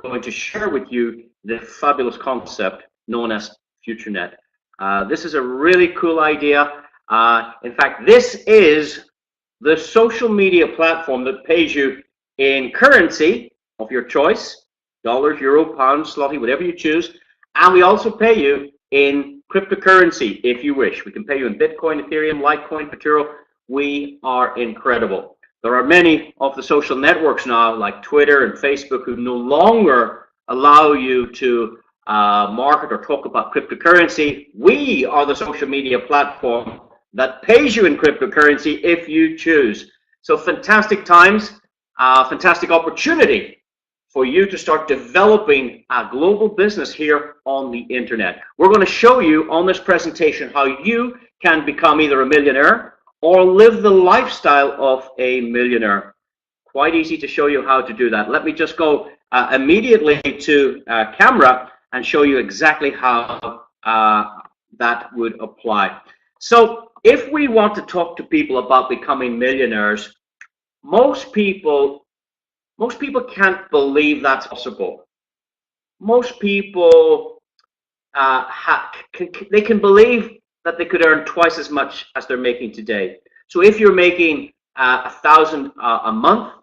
going to share with you the fabulous concept known as Futurenet. This is a really cool idea. In fact, this is the social media platform that pays you in currency of your choice, dollars, euro, pounds, zloty, whatever you choose. And we also pay you in cryptocurrency if you wish. We can pay you in Bitcoin, Ethereum, Litecoin, Futuro. We are incredible. There are many of the social networks now, like Twitter and Facebook, who no longer allow you to market or talk about cryptocurrency. We are the social media platform that pays you in cryptocurrency if you choose. So fantastic times, fantastic opportunity for you to start developing a global business here on the internet. We're going to show you on this presentation how you can become either a millionaire or live the lifestyle of a millionaire. Quite easy to show you how to do that. Let me just go immediately to camera and show you exactly how that would apply. So if we want to talk to people about becoming millionaires, most people can't believe that's possible. Most people they can believe that they could earn twice as much as they're making today. So if you're making $1,000 a month,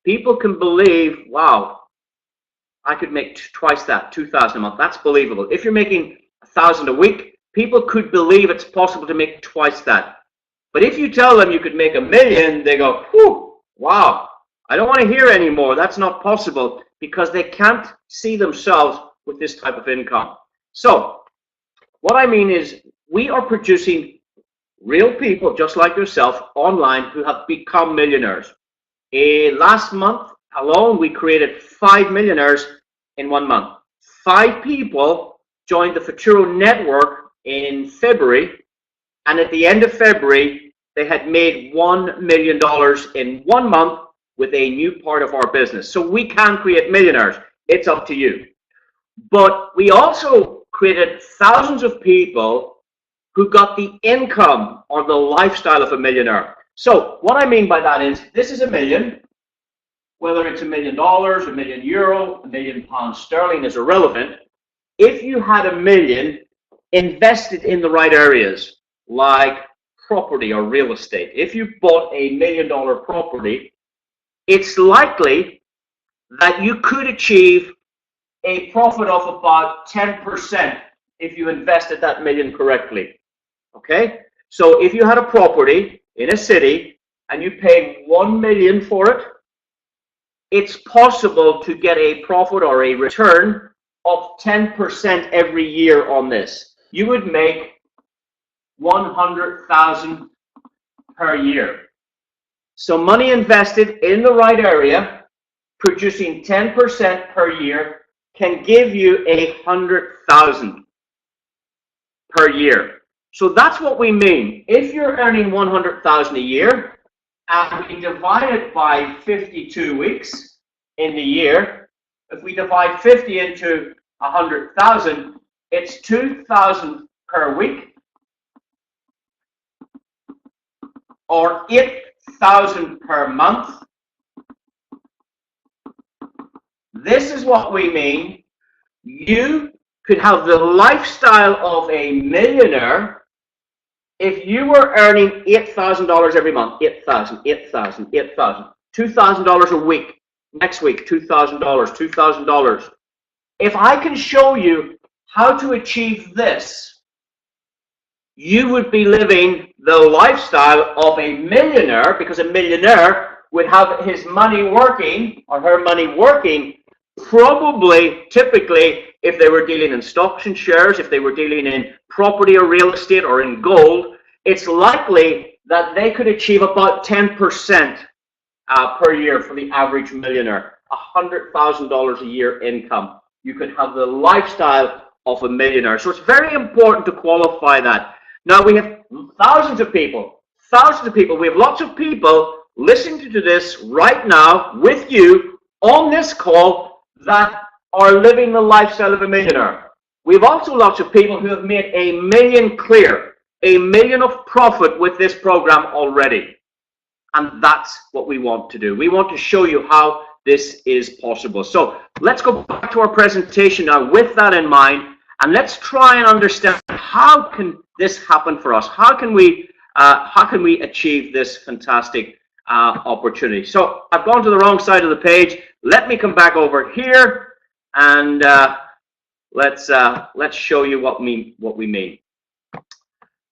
people can believe, wow, I could make twice that, $2,000 a month. That's believable. If you're making $1,000 a week, people could believe it's possible to make twice that. But if you tell them you could make $1 million, they go, whew, wow, I don't want to hear anymore. That's not possible, because they can't see themselves with this type of income. So what I mean is, we are producing real people just like yourself online who have become millionaires. Last month alone, we created 5 millionaires in 1 month. 5 people joined the Futuro network in February, and at the end of February, they had made $1 million in 1 month with a new part of our business. So we can create millionaires. It's up to you. But we also created thousands of people who got the income or the lifestyle of a millionaire. So what I mean by that is, this is $1 million. Whether it's $1 million, €1 million, €1 million sterling is irrelevant. If you had $1 million invested in the right areas, like property or real estate, if you bought a $1 million property, it's likely that you could achieve a profit of about 10% if you invested that $1 million correctly. Okay? So if you had a property in a city and you paid $1 million for it, it's possible to get a profit or a return of 10% every year on this. You would make $100,000 per year. So money invested in the right area, producing 10% per year, can give you $100,000 per year. So that's what we mean. If you're earning $100,000 a year, and we divide it by 52 weeks in the year, if we divide 50 into 100,000, it's 2,000 per week, or 8,000 per month. This is what we mean. You could have the lifestyle of a millionaire if you were earning $8,000 every month. 8,000, 8,000, 8,000. $2,000 a week. Next week, $2,000, $2,000. If I can show you how to achieve this, you would be living the lifestyle of a millionaire, because a millionaire would have his money working, or her money working, probably, typically, if they were dealing in stocks and shares, if they were dealing in property or real estate or in gold, it's likely that they could achieve about 10% per year for the average millionaire. $100,000 a year income. You could have the lifestyle of a millionaire. So it's very important to qualify that. Now we have thousands of people. We have lots of people listening to this right now with you on this call that are living the lifestyle of a millionaire. We have also lots of people who have made $1 million clear, $1 million of profit with this program already. And that's what we want to do. We want to show you how this is possible. So let's go back to our presentation now with that in mind, and let's try and understand how can this happen for us. How can we achieve this fantastic opportunity? So I've gone to the wrong side of the page. Let me come back over here, and let's show you what we mean.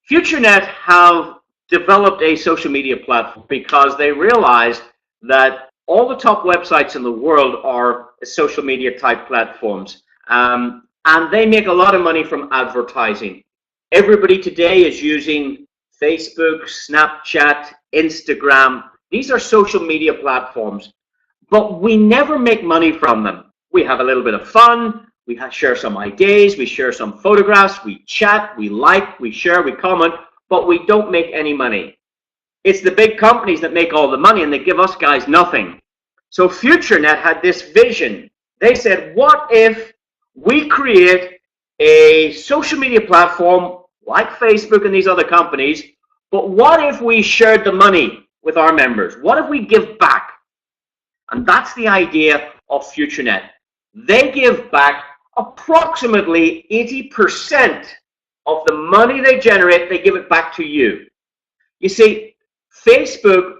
Futurenet have developed a social media platform because they realized that all the top websites in the world are social media type platforms, and they make a lot of money from advertising. Everybody today is using Facebook, Snapchat, Instagram. These are social media platforms, but we never make money from them. We have a little bit of fun, we share some ideas, we share some photographs, we chat, we like, we share, we comment, but we don't make any money. It's the big companies that make all the money, and they give us guys nothing. So Futurenet had this vision. They said, what if we create a social media platform like Facebook and these other companies, but what if we shared the money with our members? What if we give back? And that's the idea of Futurenet. They give back approximately 80% of the money they generate, they give it back to you. You see, Facebook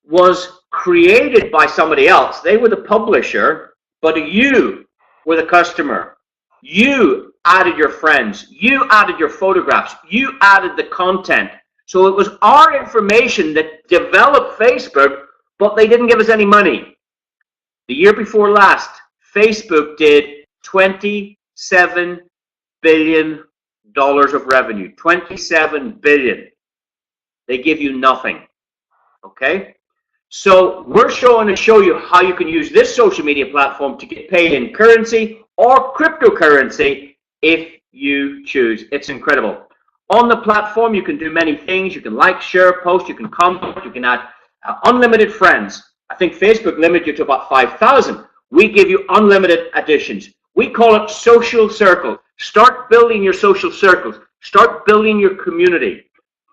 was created by somebody else. They were the publisher, but you were the customer. You added your friends. You added your photographs. You added the content. So it was our information that developed Facebook, but they didn't give us any money. The year before last, Facebook did $27 billion of revenue. $27 billion. They give you nothing. Okay? So we're showing to show you how you can use this social media platform to get paid in currency or cryptocurrency if you choose. It's incredible. On the platform, you can do many things. You can like, share, post, you can comment, you can add unlimited friends. I think Facebook limits you to about 5,000. We give you unlimited additions. We call it social circle. Start building your social circles. Start building your community.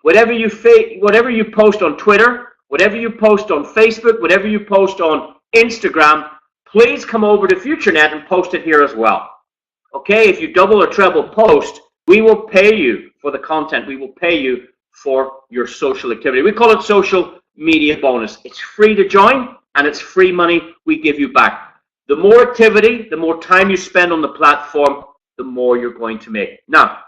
Whatever you post on Twitter, whatever you post on Facebook, whatever you post on Instagram, please come over to Futurenet and post it here as well. Okay, if you double or treble post, we will pay you for the content. We will pay you for your social activity. We call it social media bonus. It's free to join, and it's free money we give you back. The more activity, the more time you spend on the platform, the more you're going to make. Now,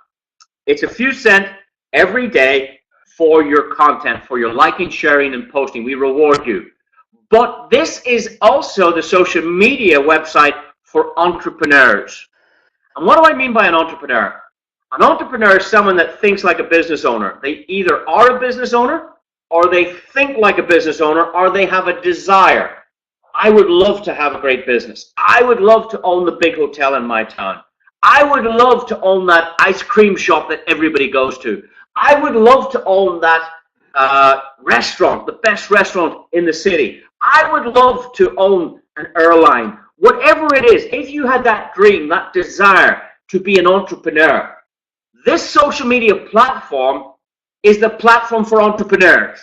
it's a few cents every day for your content, for your liking, sharing, and posting. We reward you. But this is also the social media website for entrepreneurs. And what do I mean by an entrepreneur? An entrepreneur is someone that thinks like a business owner. They either are a business owner, or they think like a business owner, or they have a desire. I would love to have a great business. I would love to own the big hotel in my town. I would love to own that ice cream shop that everybody goes to. I would love to own that restaurant, the best restaurant in the city. I would love to own an airline. Whatever it is, if you had that dream, that desire to be an entrepreneur, this social media platform is the platform for entrepreneurs.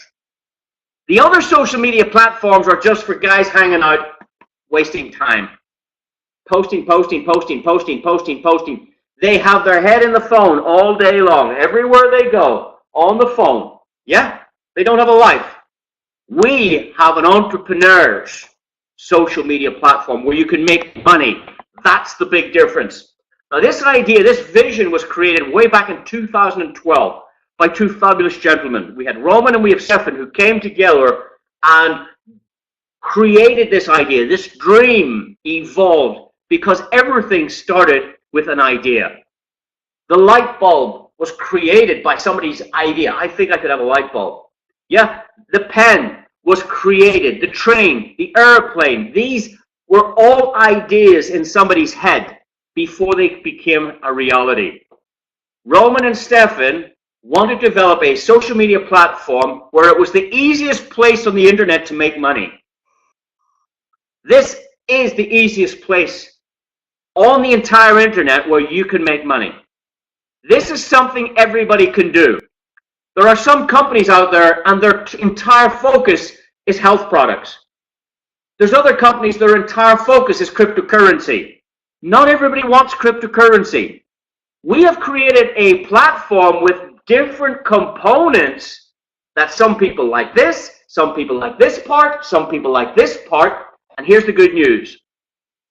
The other social media platforms are just for guys hanging out, wasting time. Posting, posting, posting, posting, posting, posting. They have their head in the phone all day long, everywhere they go, on the phone. Yeah, they don't have a life. We have an entrepreneur's social media platform where you can make money. That's the big difference. Now, this idea, this vision was created way back in 2012 by two fabulous gentlemen. We had Roman and we have Stefan, who came together and created this idea. This dream evolved because everything started with an idea. The light bulb was created by somebody's idea. I think I could have a light bulb. Yeah, the pen was created, the train, the airplane. These were all ideas in somebody's head before they became a reality. Roman and Stefan wanted to develop a social media platform where it was the easiest place on the internet to make money. This is the easiest place on the entire internet where you can make money. This is something everybody can do. There are some companies out there and their entire focus is health products. There's other companies, their entire focus is cryptocurrency. Not everybody wants cryptocurrency. We have created a platform with different components that some people like this, some people like this part, some people like this part. And here's the good news.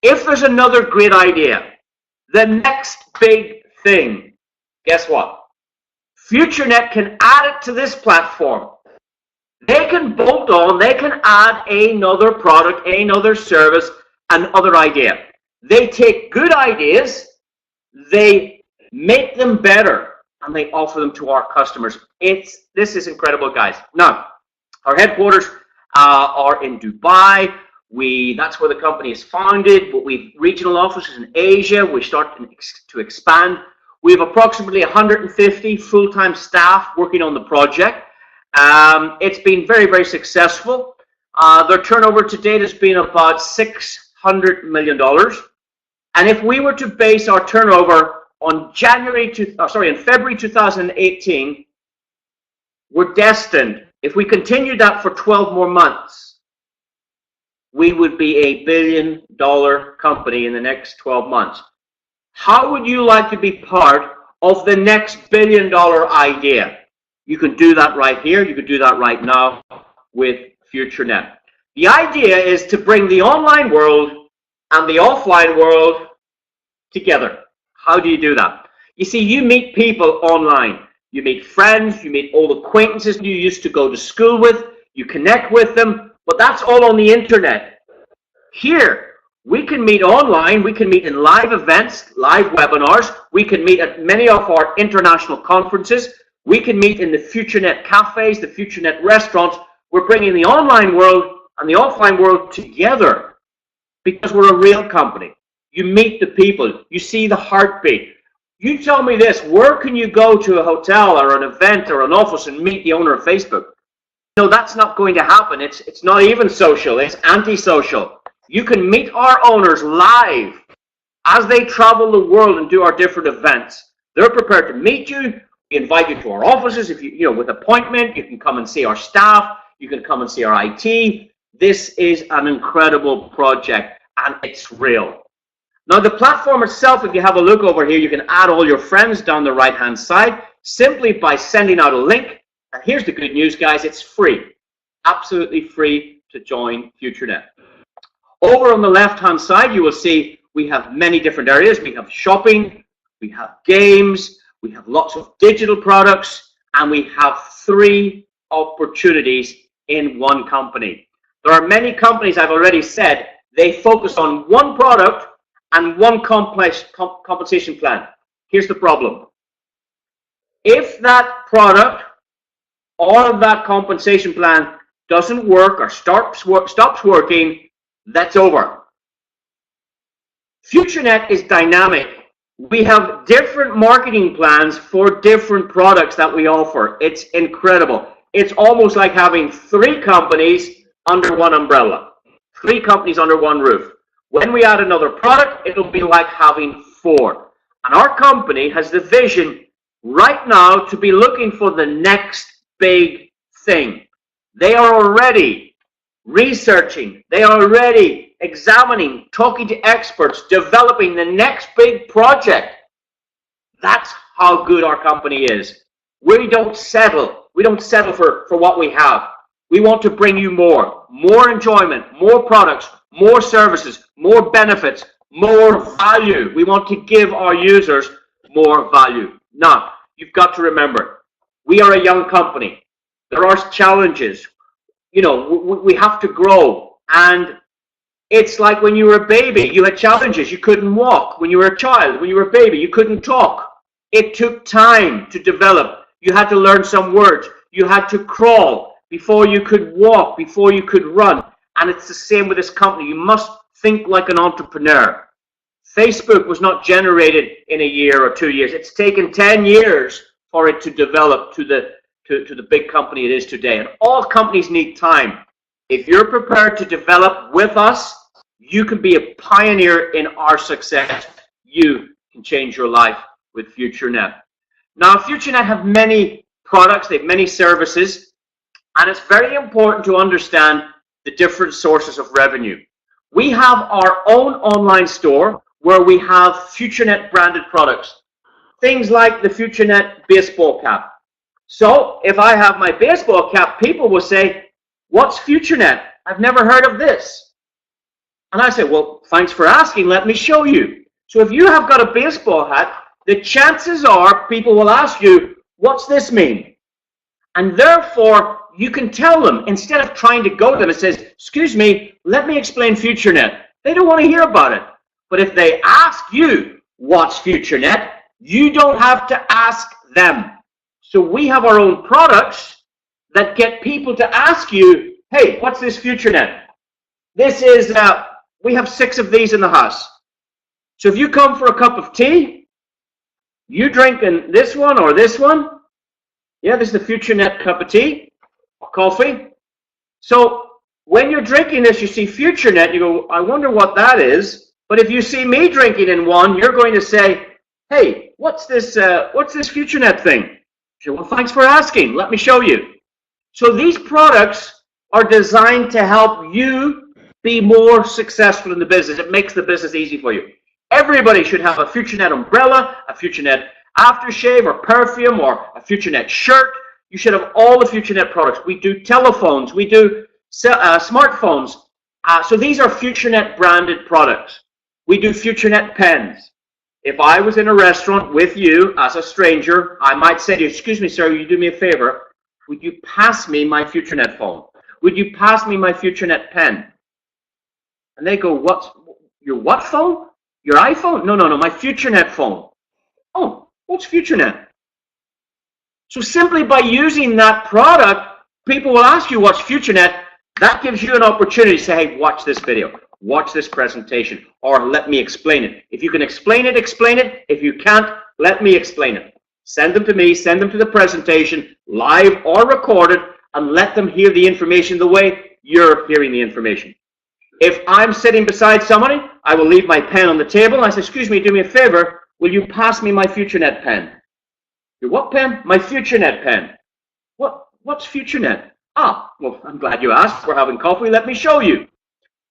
If there's another great idea, the next big thing, guess what? Futurenet can add it to this platform. They can bolt on, they can add another product, another service, another idea. They take good ideas, they make them better, and they offer them to our customers. This is incredible, guys. Now, our headquarters are in Dubai. That's where the company is founded, but we've regional offices in Asia. We're starting to expand. We have approximately 150 full-time staff working on the project. It's been very, very successful. Their turnover to date has been about $600 million. And if we were to base our turnover on in February 2018, we're destined, if we continue that for 12 more months, we would be a billion-dollar company in the next 12 months. How would you like to be part of the next billion-dollar idea? You can do that right here. You can do that right now with Futurenet. The idea is to bring the online world and the offline world together. How do you do that? You see, you meet people online. You meet friends, you meet old acquaintances you used to go to school with, you connect with them, but that's all on the internet. Here, we can meet online, we can meet in live events, live webinars, we can meet at many of our international conferences, we can meet in the Futurenet cafes, the Futurenet restaurants. We're bringing the online world and the offline world together because we're a real company. You meet the people, you see the heartbeat. You tell me this, where can you go to a hotel or an event or an office and meet the owner of Facebook? No, that's not going to happen. It's not even social, it's anti-social. You can meet our owners live as they travel the world and do our different events. They're prepared to meet you. We invite you to our offices. If you with appointment, you can come and see our staff. You can come and see our IT. This is an incredible project and it's real. Now the platform itself, if you have a look over here, you can add all your friends down the right hand side simply by sending out a link. And here's the good news, guys, it's free. Absolutely free to join Futurenet. Over on the left hand side, you will see we have many different areas. We have shopping, we have games, we have lots of digital products, and we have 3 opportunities in one company. There are many companies, I've already said, they focus on one product and one compensation plan. Here's the problem. If that product or that compensation plan doesn't work or stops working, that's over. Futurenet is dynamic. We have different marketing plans for different products that we offer. It's incredible. It's almost like having 3 companies under one umbrella. 3 companies under one roof. When we add another product, it'll be like having 4. And our company has the vision right now to be looking for the next big thing. They are already researching. They are already examining, talking to experts, developing the next big project. That's how good our company is. We don't settle. We don't settle for what we have. We want to bring you more enjoyment, more products, more services, more benefits, more value. We want to give our users more value. Now, you've got to remember, we are a young company. There are challenges. We have to grow. And it's like when you were a baby, you had challenges. You couldn't walk. When you were a child, when you were a baby, you couldn't talk. It took time to develop. You had to learn some words. You had to crawl before you could walk, before you could run. And it's the same with this company. You must think like an entrepreneur. Facebook was not generated in a year or 2 years. It's taken 10 years for it to develop to the big company it is today. And all companies need time. If you're prepared to develop with us, you can be a pioneer in our success. You can change your life with Futurenet. Now, Futurenet have many products. They have many services. And it's very important to understand the different sources of revenue. We have our own online store where we have Futurenet branded products. Things like the Futurenet baseball cap. So if I have my baseball cap, people will say, what's Futurenet? I've never heard of this. And I say, well, thanks for asking. Let me show you. So if you have got a baseball hat, the chances are people will ask you, what's this mean? And therefore, you can tell them, instead of trying to go to them and says, excuse me, let me explain Futurenet. They don't want to hear about it. But if they ask you, what's Futurenet, you don't have to ask them. So we have our own products that get people to ask you, hey, what's this Futurenet? This is, we have 6 of these in the house. So if you come for a cup of tea, you drinking this one or this one? Yeah, this is the Futurenet cup of tea or coffee. So when you're drinking this, you see Futurenet, you go, I wonder what that is. But if you see me drinking in one, you're going to say, hey, what's this Futurenet thing? Say, well, thanks for asking. Let me show you. So these products are designed to help you be more successful in the business. It makes the business easy for you. Everybody should have a Futurenet umbrella, a Futurenet aftershave or perfume, or a Futurenet shirt. You should have all the Futurenet products. We do telephones. We do smartphones. So these are Futurenet branded products. We do Futurenet pens. If I was in a restaurant with you as a stranger, I might say to you, excuse me, sir, will you do me a favor? Would you pass me my Futurenet phone? Would you pass me my Futurenet pen? And they go, your what phone? Your iPhone? No, my Futurenet phone. Oh, what's Futurenet? So simply by using that product, people will ask you what's Futurenet. That gives you an opportunity to say, hey, watch this video. Watch this presentation, or let me explain it. If you can explain it, explain it. If you can't, let me explain it. Send them to me, send them to the presentation, live or recorded, and let them hear the information the way you're hearing the information. If I'm sitting beside somebody, I will leave my pen on the table, and I say, excuse me, do me a favor, will you pass me my Futurenet pen? Your what pen? My Futurenet pen. What's Futurenet? Ah, well, I'm glad you asked. We're having coffee, let me show you.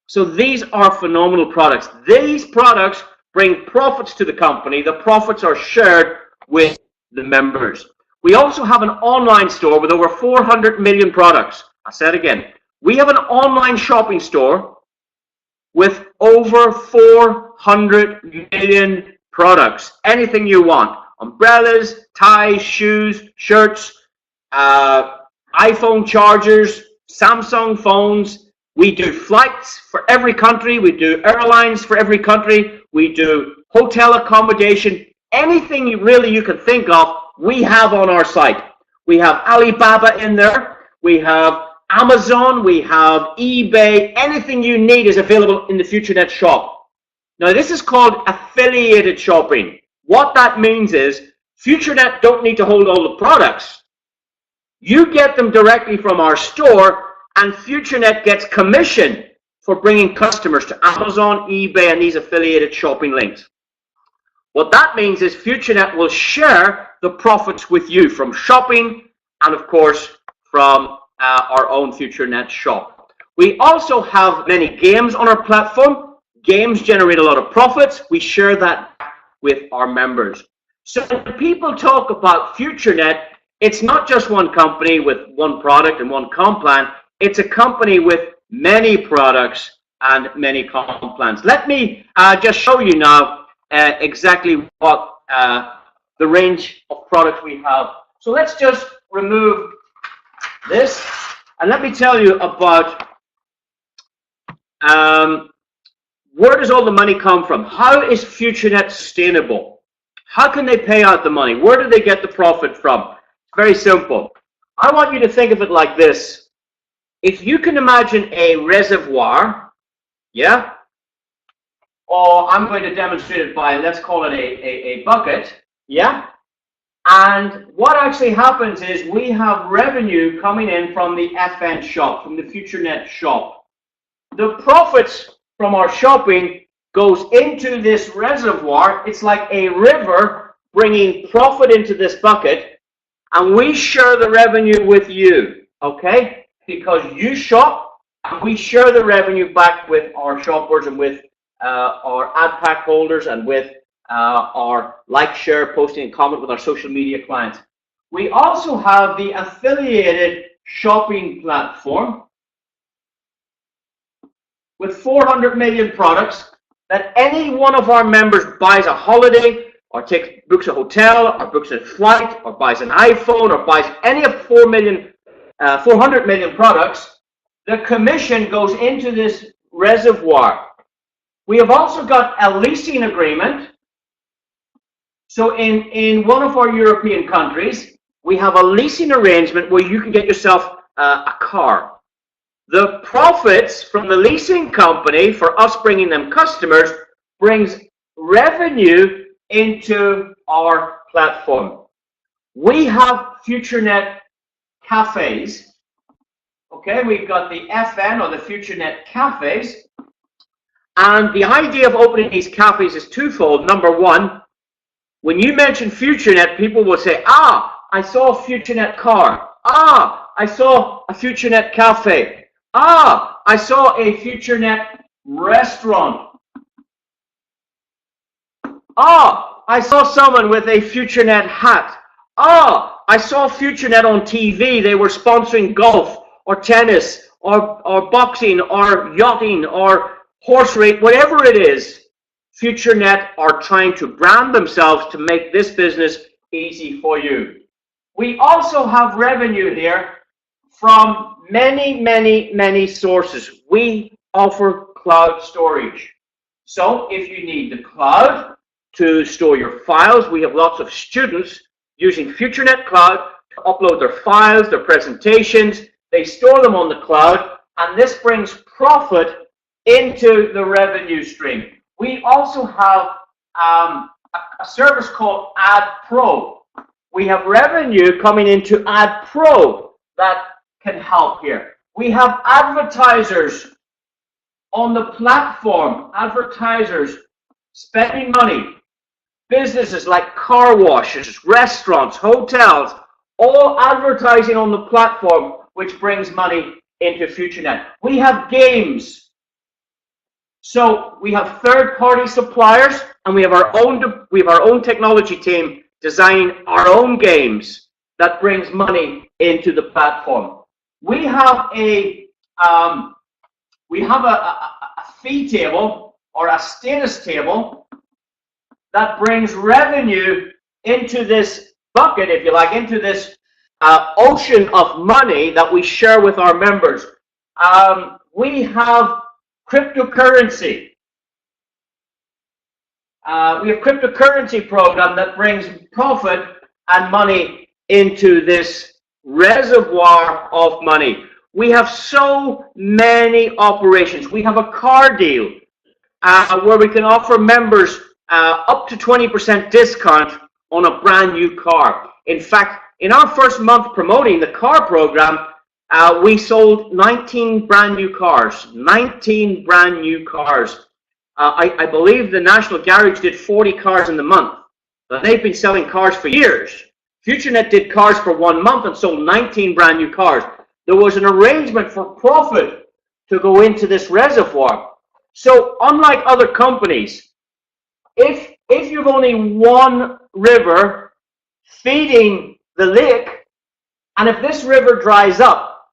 So these are phenomenal products. These products bring profits to the company. The profits are shared with the members. We also have an online store with over 400 million products. I said again, we have an online shopping store with over 400 million products. Anything you want. Umbrellas, ties, shoes, shirts, iPhone chargers, Samsung phones. We do flights for every country. We do airlines for every country. We do hotel accommodation. Anything you can think of, we have on our site. We have Alibaba in there. We have Amazon. We have eBay. Anything you need is available in the Futurenet shop. Now, this is called affiliated shopping. What that means is Futurenet don't need to hold all the products. You get them directly from our store, and Futurenet gets commission for bringing customers to Amazon, eBay, and these affiliated shopping links. What that means is Futurenet will share the profits with you from shopping and, of course, from our own Futurenet shop. We also have many games on our platform. Games generate a lot of profits. We share that with our members. So when people talk about Futurenet, it's not just one company with one product and one comp plan. It's a company with many products and many comp plans. Let me just show you now exactly what the range of products we have. So let's just remove this, and let me tell you about where does all the money come from? How is Futurenet sustainable? How can they pay out the money? Where do they get the profit from? It's very simple. I want you to think of it like this. If you can imagine a reservoir, yeah, or I'm going to demonstrate it by, let's call it a bucket, yeah, and what actually happens is we have revenue coming in from the FN shop, from the Futurenet shop. The profits from our shopping goes into this reservoir. It's like a river bringing profit into this bucket, and we share the revenue with you, okay? Because you shop, We share the revenue back with our shoppers and with our ad pack holders and with our like, share, posting, and comment with our social media clients. We also have the affiliated shopping platform with 400 million products that any one of our members buys a holiday or books a hotel or books a flight or buys an iPhone or buys any of 400 million products. The commission goes into this reservoir. We have also got a leasing agreement. So in one of our European countries, we have a leasing arrangement where you can get yourself a car. The profits from the leasing company for us bringing them customers brings revenue into our platform. We have Futurenet cafes. Okay, we've got the FN or the Futurenet cafes. And the idea of opening these cafes is twofold. Number one, when you mention Futurenet, people will say, ah, I saw a Futurenet car. Ah, I saw a Futurenet cafe. Ah, I saw a Futurenet restaurant. Ah, I saw someone with a Futurenet hat. Ah, I saw Futurenet on TV. They were sponsoring golf or tennis or boxing or yachting or horse race, whatever it is. Futurenet are trying to brand themselves to make this business easy for you. We also have revenue here from many sources. We offer cloud storage. So if you need the cloud to store your files, we have lots of students using Futurenet Cloud to upload their files, their presentations. They store them on the cloud, and this brings profit into the revenue stream. We also have a service called Ad Pro. We have revenue coming into Ad Pro that can help here. We have advertisers on the platform, advertisers spending money. Businesses like car washes, restaurants, hotels, all advertising on the platform, which brings money into Futurenet. We have games. So we have third-party suppliers, and we have our own technology team designing our own games that brings money into the platform. We have a fee table or a status table that brings revenue into this bucket, if you like, into this ocean of money that we share with our members. We have cryptocurrency. We have cryptocurrency program that brings profit and money into this reservoir of money. We have so many operations. We have a car deal where we can offer members up to 20% discount on a brand new car. In fact, in our first month promoting the car program, we sold 19 brand new cars. 19 brand new cars. I believe the National Garage did 40 cars in the month. But they've been selling cars for years. Futurenet did cars for 1 month and sold 19 brand new cars. There was an arrangement for profit to go into this reservoir. So unlike other companies, if you've only one river feeding the lake, and if this river dries up,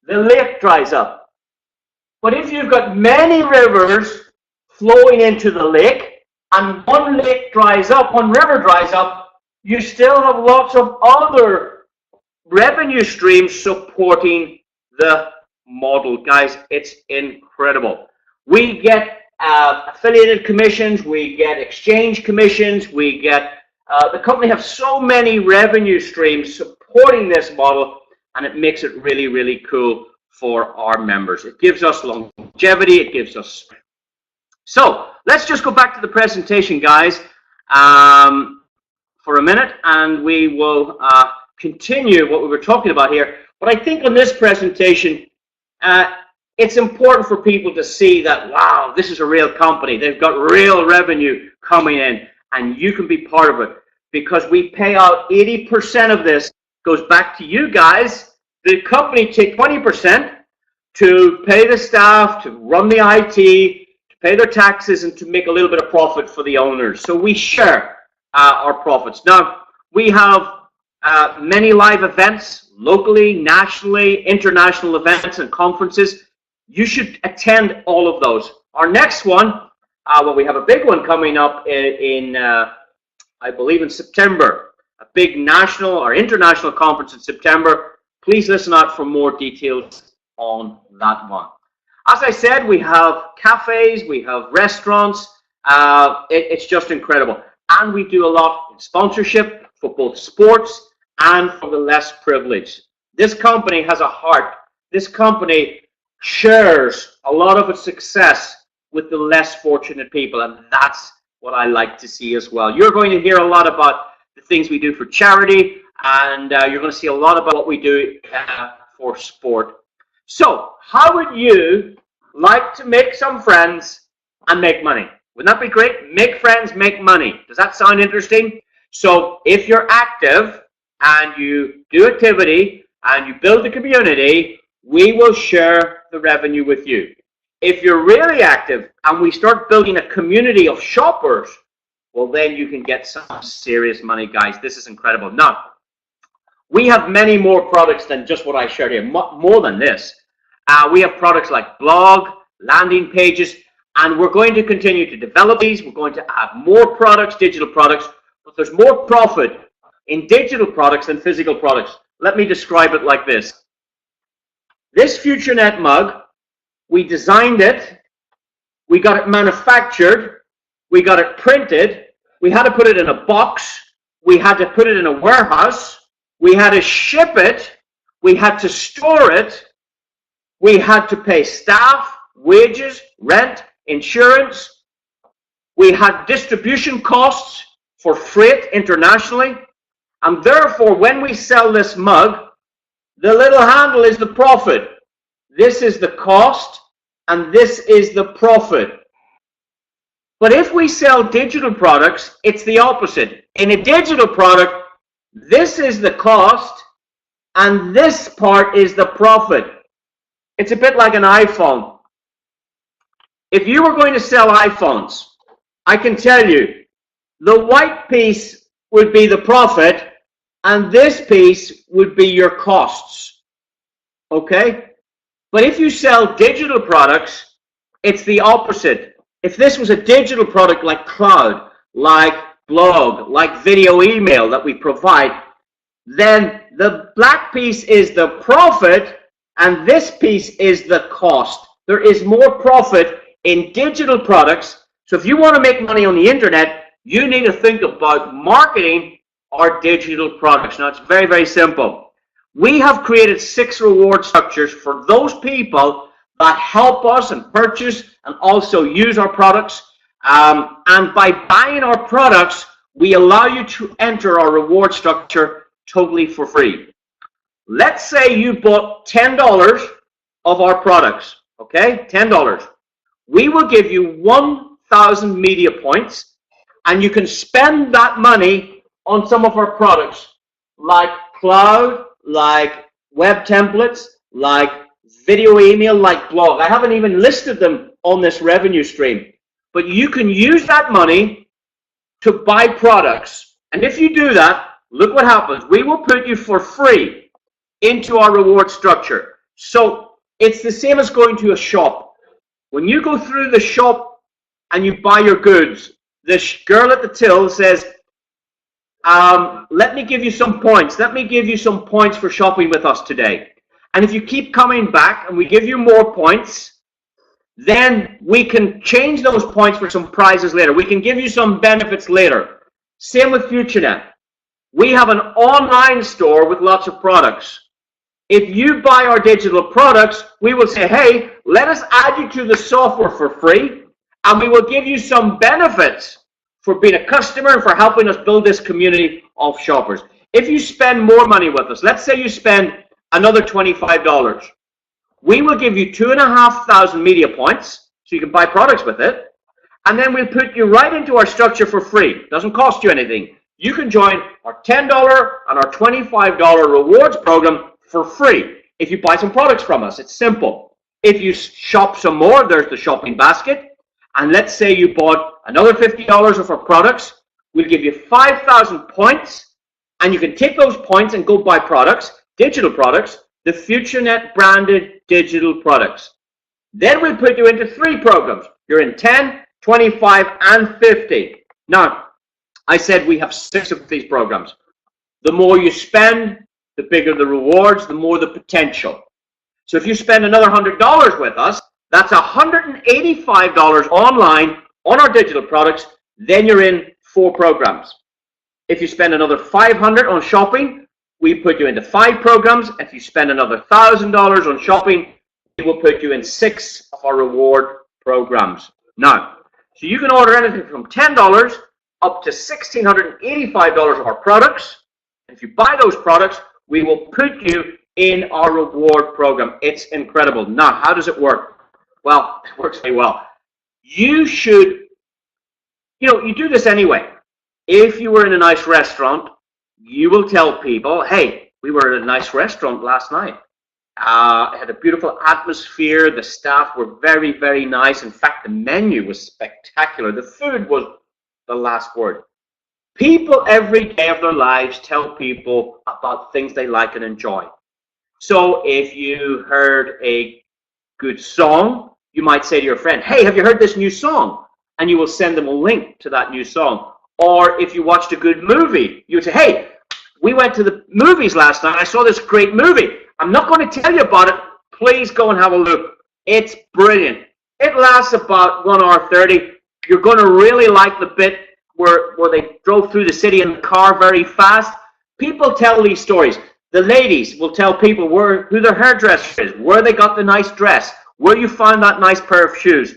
the lake dries up. But if you've got many rivers flowing into the lake, and one lake dries up, one river dries up, you still have lots of other revenue streams supporting the model. Guys, it's incredible. We get affiliated commissions, we get exchange commissions, we get, the company have so many revenue streams supporting this model, and it makes it really, really cool for our members. It gives us longevity, it gives us... So, let's just go back to the presentation, guys, for a minute, and we will continue what we were talking about here. But I think on this presentation, it's important for people to see that, wow, this is a real company. They've got real revenue coming in, and you can be part of it, because we pay out 80% of this goes back to you guys. The company take 20%, to pay the staff, to run the IT, to pay their taxes, and to make a little bit of profit for the owners. So we share our profits. Now, we have many live events, locally, nationally, international events and conferences. You should attend all of those. Our next one, well, we have a big one coming up in I believe in September, a big national or international conference in September. Please listen out for more details on that one. As I said, we have cafes, we have restaurants. It's just incredible. And we do a lot in sponsorship for both sports and for the less privileged. This company has a heart. This company shares a lot of its success with the less fortunate people, and that's what I like to see as well. You're going to hear a lot about the things we do for charity, and you're going to see a lot about what we do for sport. So, how would you like to make some friends and make money? Wouldn't that be great? Make friends, make money. Does that sound interesting? So, if you're active and you do activity and you build a community, we will share the revenue with you. If you're really active and we start building a community of shoppers, well, then you can get some serious money, guys. This is incredible. Now, we have many more products than just what I shared here, more than this. We have products like blog, landing pages, and we're going to continue to develop these. We're going to add more products, digital products, but there's more profit in digital products than physical products. Let me describe it like this. This Futurenet mug, we designed it, we got it manufactured, we got it printed, we had to put it in a box, we had to put it in a warehouse, we had to ship it, we had to store it, we had to pay staff, wages, rent, insurance, we had distribution costs for freight internationally, and therefore when we sell this mug, the little handle is the profit. This is the cost, and this is the profit. But if we sell digital products, it's the opposite. In a digital product, this is the cost, and this part is the profit. It's a bit like an iPhone. If you were going to sell iPhones, I can tell you, the white piece would be the profit, and this piece would be your costs. Okay? But if you sell digital products, it's the opposite. If this was a digital product like cloud, like blog, like video email that we provide, then the black piece is the profit and this piece is the cost. There is more profit in digital products. So if you want to make money on the internet, you need to think about marketing our digital products. Now, it's very, very simple. We have created 6 reward structures for those people that help us and purchase and also use our products. And by buying our products, we allow you to enter our reward structure totally for free. Let's say you bought $10 of our products, okay? $10. We will give you 1,000 media points, and you can spend that money on some of our products like cloud, like web templates, like video email, like blog. I haven't even listed them on this revenue stream, but you can use that money to buy products. And if you do that, look what happens. We will put you for free into our reward structure. So it's the same as going to a shop. When you go through the shop and you buy your goods, the girl at the till says, let me give you some points. Let me give you some points for shopping with us today. And if you keep coming back and we give you more points, then we can change those points for some prizes later. We can give you some benefits later. Same with Futurenet. We have an online store with lots of products. If you buy our digital products, we will say, hey, let us add you to the software for free, and we will give you some benefits for being a customer and for helping us build this community of shoppers. If you spend more money with us, let's say you spend another $25, we will give you 2,500 media points, so you can buy products with it, and then we'll put you right into our structure for free. It doesn't cost you anything. You can join our $10 and our $25 rewards program for free if you buy some products from us. It's simple. If you shop some more, there's the shopping basket. And let's say you bought another $50 of our products. We'll give you 5,000 points, and you can take those points and go buy products, digital products, the Futurenet branded digital products. Then we'll put you into 3 programs. You're in 10, 25, and 50. Now, I said we have 6 of these programs. The more you spend, the bigger the rewards, the more the potential. So if you spend another $100 with us, that's $185 online on our digital products. Then you're in 4 programs. If you spend another $500 on shopping, we put you into 5 programs. If you spend another $1,000 on shopping, we will put you in 6 of our reward programs. Now, so you can order anything from $10 up to $1,685 of our products. If you buy those products, we will put you in our reward program. It's incredible. Now, how does it work? Well, it works very well. You should, you do this anyway. If you were in a nice restaurant, you will tell people, hey, we were at a nice restaurant last night. It had a beautiful atmosphere. The staff were very, very nice. In fact, the menu was spectacular. The food was the last word. People every day of their lives tell people about things they like and enjoy. So if you heard a good song, you might say to your friend, hey, have you heard this new song? And you will send them a link to that new song. Or if you watched a good movie, you would say, hey, we went to the movies last night. I saw this great movie. I'm not going to tell you about it. Please go and have a look. It's brilliant. It lasts about 1 hour 30. You're going to really like the bit where they drove through the city in the car very fast. People tell these stories. The ladies will tell people who their hairdresser is, where they got the nice dress, where you found that nice pair of shoes.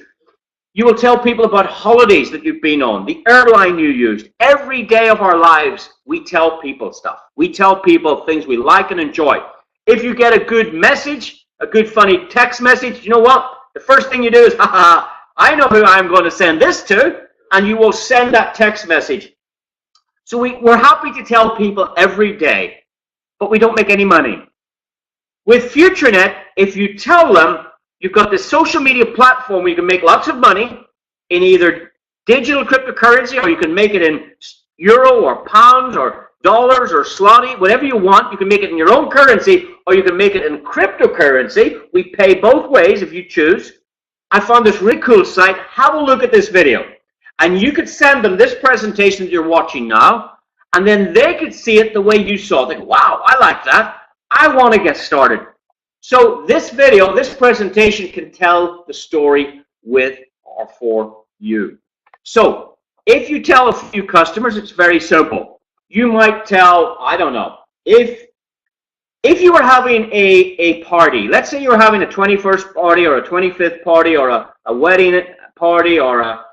You will tell people about holidays that you've been on, the airline you used. Every day of our lives, we tell people stuff. We tell people things we like and enjoy. If you get a good message, a good funny text message, you know what? The first thing you do is, haha, I know who I'm going to send this to, and you will send that text message. So we're happy to tell people every day, but we don't make any money. With Futurenet, if you tell them, you've got this social media platform where you can make lots of money in either digital cryptocurrency, or you can make it in euro or pounds or dollars or zloty, whatever you want. You can make it in your own currency, or you can make it in cryptocurrency. We pay both ways if you choose. I found this really cool site. Have a look at this video. And you could send them this presentation that you're watching now, and then they could see it the way you saw it. They go, wow, I like that. I want to get started. So this video, this presentation can tell the story with or for you. So if you tell a few customers, it's very simple. You might tell, I don't know, if you were having a party, let's say you were having a 21st party or a 25th party or a wedding party or a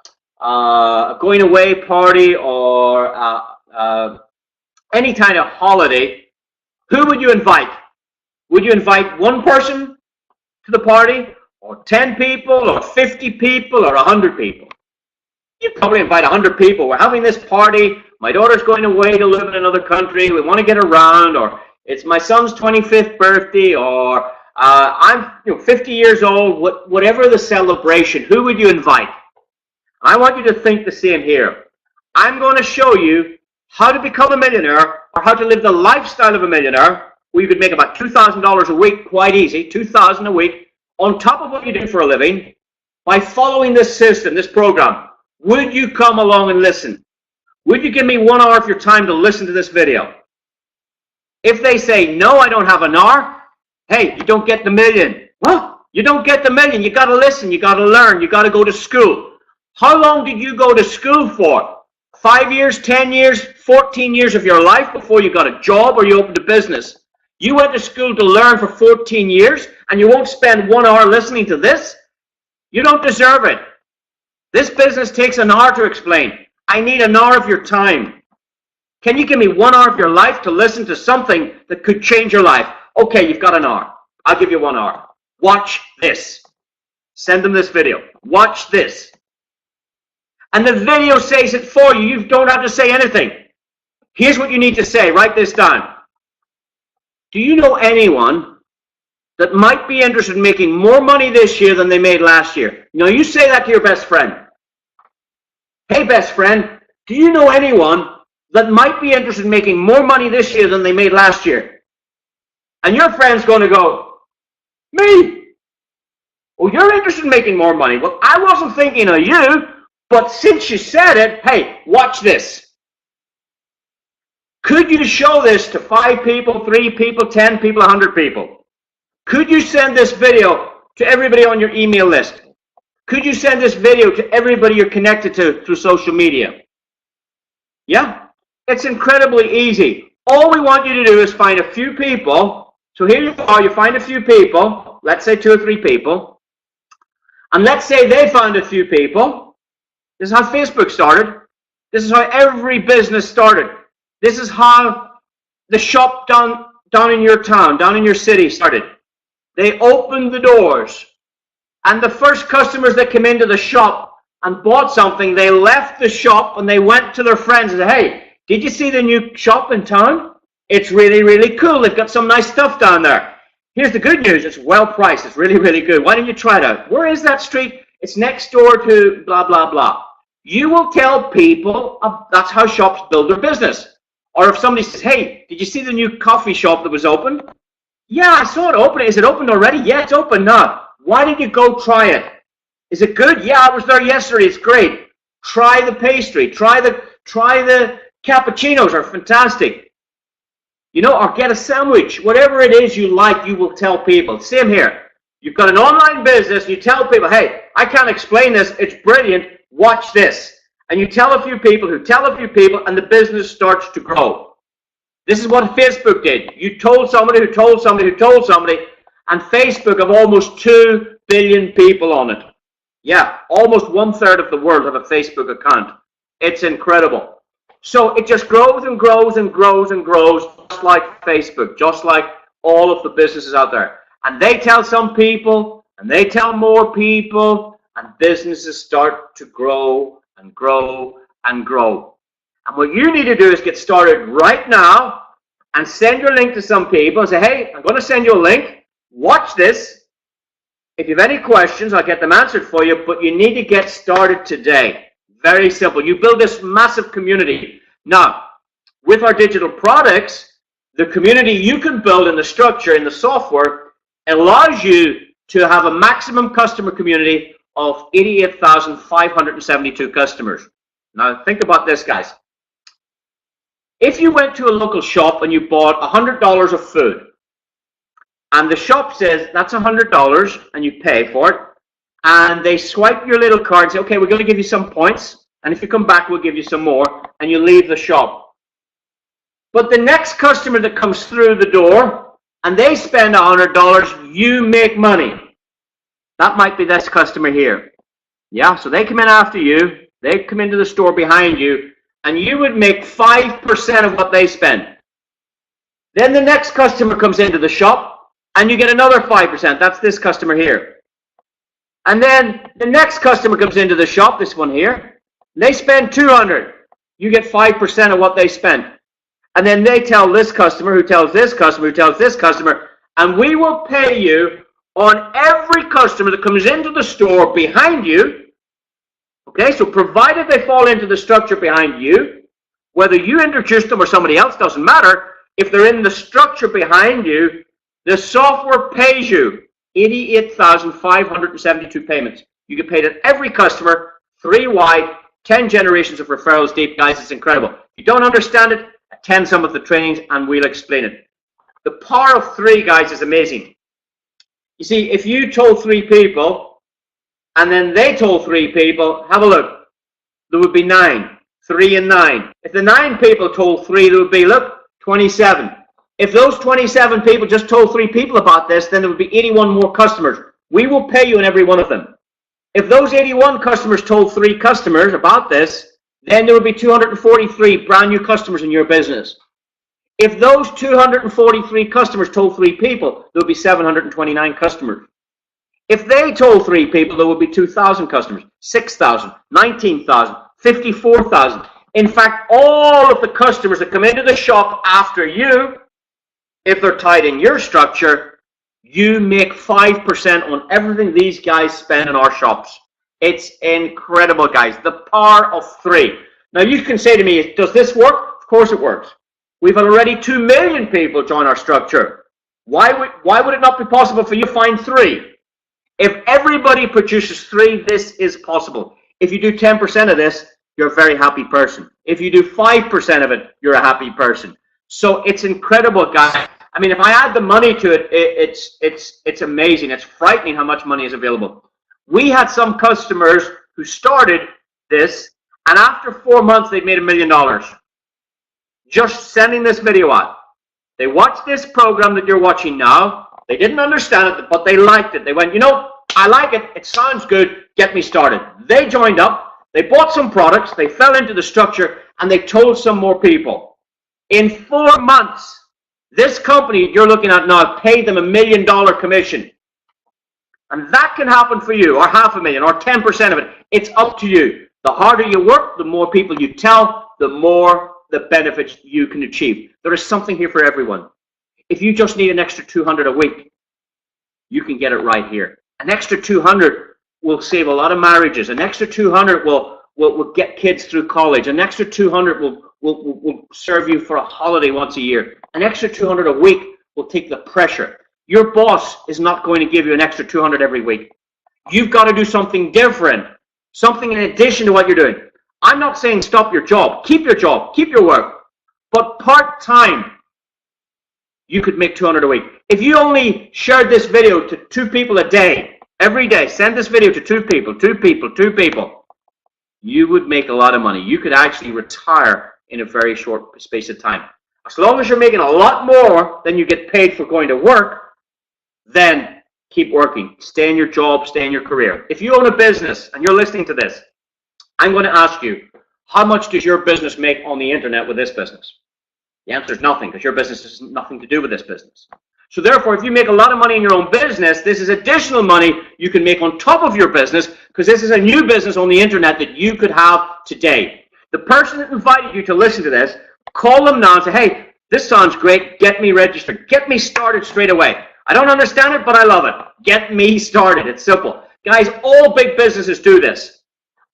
going away party or any kind of holiday, who would you invite? Would you invite one person to the party, or 10 people, or 50 people, or 100 people? You'd probably invite 100 people. We're having this party. My daughter's going away to live in another country. We want to get around, or it's my son's 25th birthday, or I'm 50 years old. Whatever the celebration, who would you invite? I want you to think the same here. I'm going to show you how to become a millionaire, or how to live the lifestyle of a millionaire, where you could make about $2,000 a week, quite easy, $2,000 a week, on top of what you do for a living, by following this system, this program. Would you come along and listen? Would you give me 1 hour of your time to listen to this video? If they say, no, I don't have an hour, hey, you don't get the million. Well, you don't get the million. You got to listen. You got to learn. You got to go to school. How long did you go to school for? 5 years, 10 years, 14 years of your life before you got a job or you opened a business? You went to school to learn for 14 years, and you won't spend 1 hour listening to this? You don't deserve it. This business takes an hour to explain. I need an hour of your time. Can you give me 1 hour of your life to listen to something that could change your life? Okay, you've got an hour. I'll give you 1 hour. Watch this. Send them this video. Watch this. And the video says it for you. You don't have to say anything. Here's what you need to say. Write this down. Do you know anyone that might be interested in making more money this year than they made last year? Now you say that to your best friend. Hey, best friend, do you know anyone that might be interested in making more money this year than they made last year? And your friend's going to go, me? Oh, you're interested in making more money. Well, I wasn't thinking of you, but since you said it, hey, watch this. Could you show this to 5 people, 3 people, 10 people, 100 people? Could you send this video to everybody on your email list? Could you send this video to everybody you're connected to through social media? Yeah, it's incredibly easy. All we want you to do is find a few people. So here you are, you find a few people, let's say 2 or 3 people, and let's say they found a few people. This is how Facebook started. This is how every business started. This is how the shop down in your town, down in your city started. They opened the doors, and the first customers that came into the shop and bought something, they left the shop and they went to their friends and said, hey, did you see the new shop in town? It's really, really cool. They've got some nice stuff down there. Here's the good news. It's well priced. It's really, really good. Why don't you try it out? Where is that street? It's next door to blah, blah, blah. You will tell people that's how shops build their business. Or if somebody says, hey, did you see the new coffee shop that was open? Yeah, I saw it open. Is it open already? Yeah, it's open now. Why did you go try it? Is it good? Yeah, I was there yesterday. It's great. Try the pastry. Try the cappuccinos are fantastic. You know, or get a sandwich. Whatever it is you like, you will tell people. Same here. You've got an online business. You tell people, hey, I can't explain this. It's brilliant. Watch this. And you tell a few people who tell a few people, and the business starts to grow. This is what Facebook did. You told somebody who told somebody who told somebody, and Facebook have almost 2 billion people on it. Yeah, almost 1/3 of the world have a Facebook account. It's incredible. So it just grows and grows and grows and grows, just like Facebook, just like all of the businesses out there. And they tell some people, and they tell more people, and businesses start to grow and grow and grow. And what you need to do is get started right now and send your link to some people and say, hey, I'm going to send you a link. Watch this. If you have any questions, I'll get them answered for you, but you need to get started today. Very simple. You build this massive community. Now, with our digital products, the community you can build in the structure, in the software, allows you to have a maximum customer community of 88,572 customers. Now, think about this, guys. If you went to a local shop and you bought $100 of food, and the shop says that's $100 and you pay for it, and they swipe your little card and say, okay, we're going to give you some points, and if you come back, we'll give you some more, and you leave the shop. But the next customer that comes through the door and they spend $100, you make money. That might be this customer here. Yeah, so they come in after you, they come into the store behind you, and you would make 5% of what they spend. Then the next customer comes into the shop, and you get another 5%. That's this customer here. And then the next customer comes into the shop, this one here. They spend $200. You get 5% of what they spent. And then they tell this customer, who tells this customer, who tells this customer, and we will pay you on every customer that comes into the store behind you. Okay, so provided they fall into the structure behind you, whether you introduce them or somebody else, doesn't matter. If they're in the structure behind you, the software pays you 88,572 payments. You get paid on every customer, 3 wide, 10 generations of referrals deep. Guys, it's incredible. If you don't understand it, attend some of the trainings and we'll explain it. The power of 3, guys, is amazing. You see, if you told 3 people and then they told 3 people, have a look, there would be 9. 3 and 9. If the 9 people told 3, there would be, look, 27. If those 27 people just told 3 people about this, then there would be 81 more customers. We will pay you on every one of them. If those 81 customers told 3 customers about this, then there would be 243 brand new customers in your business. If those 243 customers told 3 people, there would be 729 customers. If they told 3 people, there would be 2,000 customers, 6,000, 19,000, 54,000. In fact, all of the customers that come into the shop after you, if they're tied in your structure, You make 5% on everything these guys spend in our shops. It's incredible, guys. The power of 3. Now, you can say to me, does this work? Of course it works. We've already 2 million people join our structure. Why would it not be possible for you to find 3? If everybody produces 3, this is possible. If you do 10% of this, you're a very happy person. If you do 5% of it, you're a happy person. So it's incredible, guys. I mean, if I add the money to it, it's amazing. It's frightening how much money is available. We had some customers who started this, and after 4 months, they've made $1 million. Just sending this video out. They watched this program that you're watching now. They didn't understand it, but they liked it. They went, you know, I like it. It sounds good. Get me started. They joined up. They bought some products. They fell into the structure, and they told some more people. In 4 months, this company you're looking at now paid them $1 million commission. And that can happen for you, or $500,000, or 10% of it. It's up to you. The harder you work, the more people you tell, the more the benefits you can achieve. There is something here for everyone. If you just need an extra 200 a week, you can get it right here. An extra 200 will save a lot of marriages. An extra 200 will get kids through college. An extra 200 will serve you for a holiday once a year. An extra 200 a week will take the pressure. Your boss is not going to give you an extra 200 every week. You've got to do something different, something in addition to what you're doing. I'm not saying stop your job. Keep your job. Keep your work. But part-time, you could make 200 a week. If you only shared this video to 2 people a day, every day, send this video to 2 people, 2 people, 2 people, you would make a lot of money. You could actually retire in a very short space of time. As long as you're making a lot more than you get paid for going to work, then keep working. Stay in your job, stay in your career. If you own a business and you're listening to this, I'm going to ask you, how much does your business make on the internet with this business? The answer is nothing, because your business has nothing to do with this business. So therefore, if you make a lot of money in your own business, this is additional money you can make on top of your business, because this is a new business on the internet that you could have today. The person that invited you to listen to this, call them now and say, hey, this sounds great. Get me registered. Get me started straight away. I don't understand it, but I love it. Get me started. It's simple. Guys, all big businesses do this.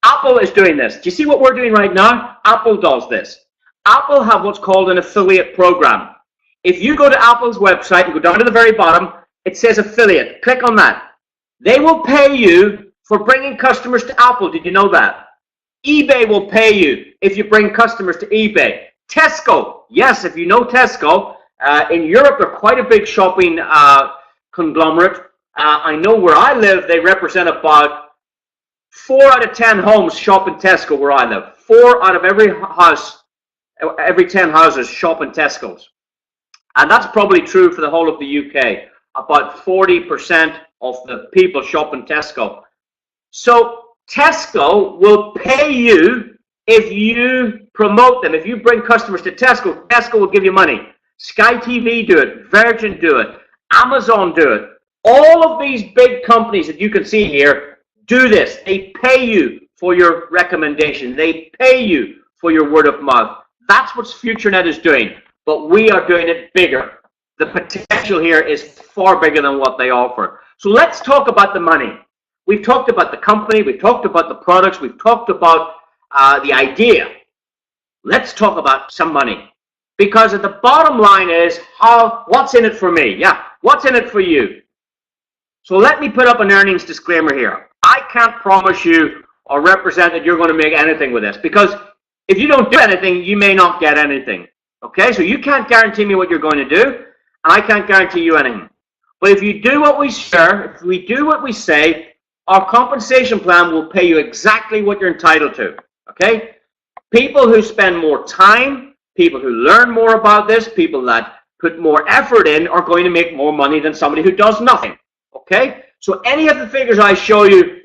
Apple is doing this. Do you see what we're doing right now? Apple does this. Apple have what's called an affiliate program. If you go to Apple's website and go down to the very bottom, it says affiliate. Click on that. They will pay you for bringing customers to Apple. Did you know that? eBay will pay you if you bring customers to eBay. Tesco, yes, if you know Tesco, in Europe they're quite a big shopping conglomerate. I know where I live, they represent about 4 out of 10 homes shop in Tesco where I live. 4 out of every house, every 10 houses shop in Tesco's. And that's probably true for the whole of the UK. About 40% of the people shop in Tesco. So Tesco will pay you if you promote them. If you bring customers to Tesco, Tesco will give you money. Sky TV do it. Virgin do it. Amazon do it. All of these big companies that you can see here do this. They pay you for your recommendation. They pay you for your word of mouth. That's what Futurenet is doing. But we are doing it bigger. The potential here is far bigger than what they offer. So let's talk about the money. We've talked about the company. We've talked about the products. We've talked about the idea. Let's talk about some money. Because at the bottom line is, what's in it for me? Yeah, what's in it for you? So let me put up an earnings disclaimer here. I can't promise you or represent that you're going to make anything with this, because if you don't do anything, you may not get anything. Okay, so you can't guarantee me what you're going to do, and I can't guarantee you anything. But if you do what we share, if we do what we say, our compensation plan will pay you exactly what you're entitled to. Okay, people who spend more time, people who learn more about this, people that put more effort in are going to make more money than somebody who does nothing. Okay, so any of the figures I show you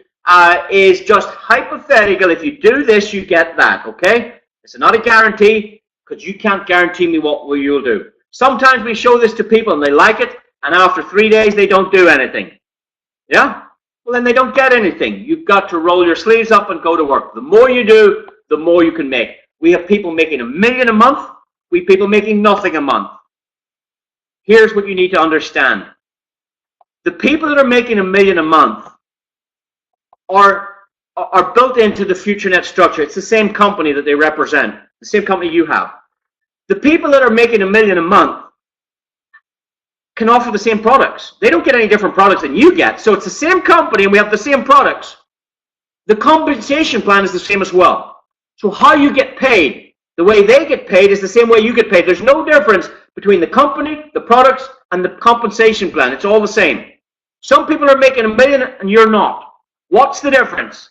is just hypothetical. If you do this, you get that. Okay, it's not a guarantee, because you can't guarantee me what you'll do. Sometimes we show this to people and they like it, and after 3 days they don't do anything. Yeah, well then they don't get anything. You've got to roll your sleeves up and go to work. The more you do, the more you can make. We have people making $1 million a month. We have people making nothing a month. Here's what you need to understand. The people that are making $1 million a month are built into the Futurenet structure. It's the same company that they represent, the same company you have. The people that are making $1 million a month can offer the same products. They don't get any different products than you get. So it's the same company and we have the same products. The compensation plan is the same as well. So how you get paid, the way they get paid is the same way you get paid. There's no difference between the company, the products, and the compensation plan. It's all the same. Some people are making $1 million and you're not. What's the difference?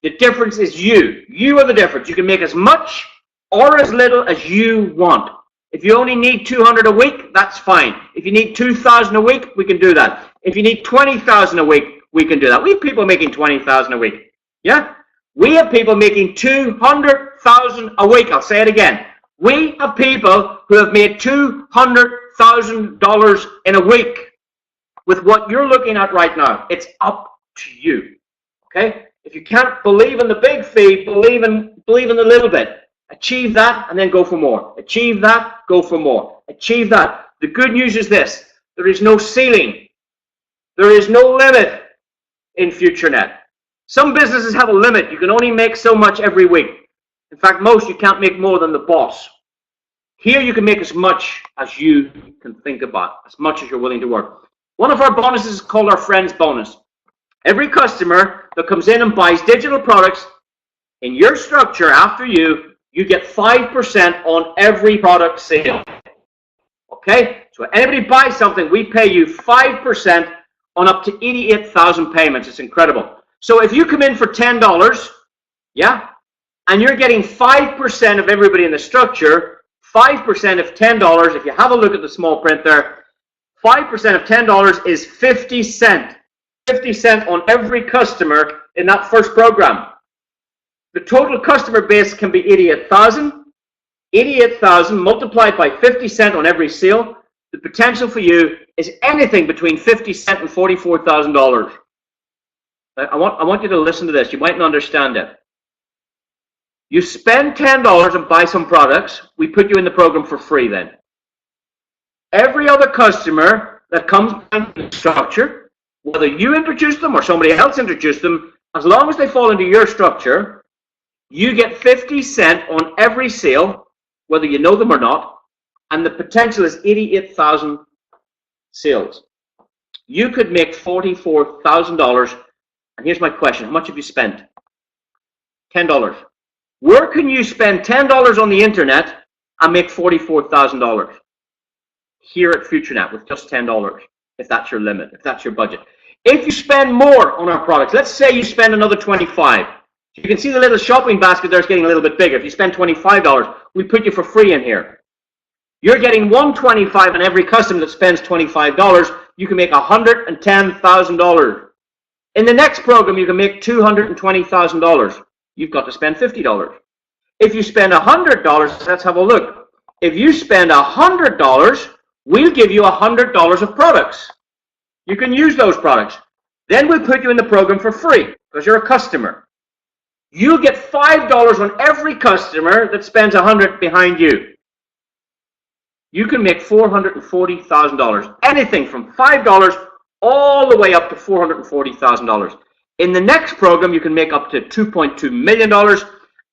The difference is you. You are the difference. You can make as much or as little as you want. If you only need 200 a week, that's fine. If you need 2,000 a week, we can do that. If you need 20,000 a week, we can do that. We have people making 20,000 a week. Yeah? We have people making 200,000 a week. I'll say it again. We have people who have made $200,000 in a week with what you're looking at right now. It's up to you. Okay? If you can't believe in the big fee, believe in the little bit. Achieve that and then go for more. Achieve that, go for more. Achieve that. The good news is this. There is no ceiling. There is no limit in Futurenet. Some businesses have a limit. You can only make so much every week. In fact, most you can't make more than the boss. Here you can make as much as you can think about, as much as you're willing to work. One of our bonuses is called our Friends Bonus. Every customer that comes in and buys digital products in your structure after you get 5% on every product sale. Okay? So when anybody buys something, we pay you 5% on up to 88,000 payments. It's incredible. So if you come in for $10, yeah, and you're getting 5% of everybody in the structure, 5% of $10, if you have a look at the small print there, 5% of $10 is 50 cents. 50 cents on every customer in that first program. The total customer base can be 88,000. 88,000 multiplied by 50 cents on every sale. The potential for you is anything between 50 cents and $44,000. I want you to listen to this. You mightn't understand it. You spend $10 and buy some products. We put you in the program for free then. Every other customer that comes in the structure, whether you introduce them or somebody else introduced them, as long as they fall into your structure, you get 50 cents on every sale, whether you know them or not, and the potential is 88,000 sales. You could make $44,000, and here's my question. How much have you spent? $10. Where can you spend $10 on the internet and make $44,000? Here at Futurenet with just $10, if that's your limit, if that's your budget. If you spend more on our products, let's say you spend another $25. You can see the little shopping basket there is getting a little bit bigger. If you spend $25, we put you for free in here. You're getting $125 on every customer that spends $25. You can make $110,000. In the next program, you can make $220,000. You've got to spend $50. If you spend $100, let's have a look. If you spend $100, we'll give you $100 of products. You can use those products. Then we'll put you in the program for free because you're a customer. You get $5 on every customer that spends $100 behind you. You can make $440,000. Anything from $5 all the way up to $440,000. In the next program, you can make up to $2.2 million.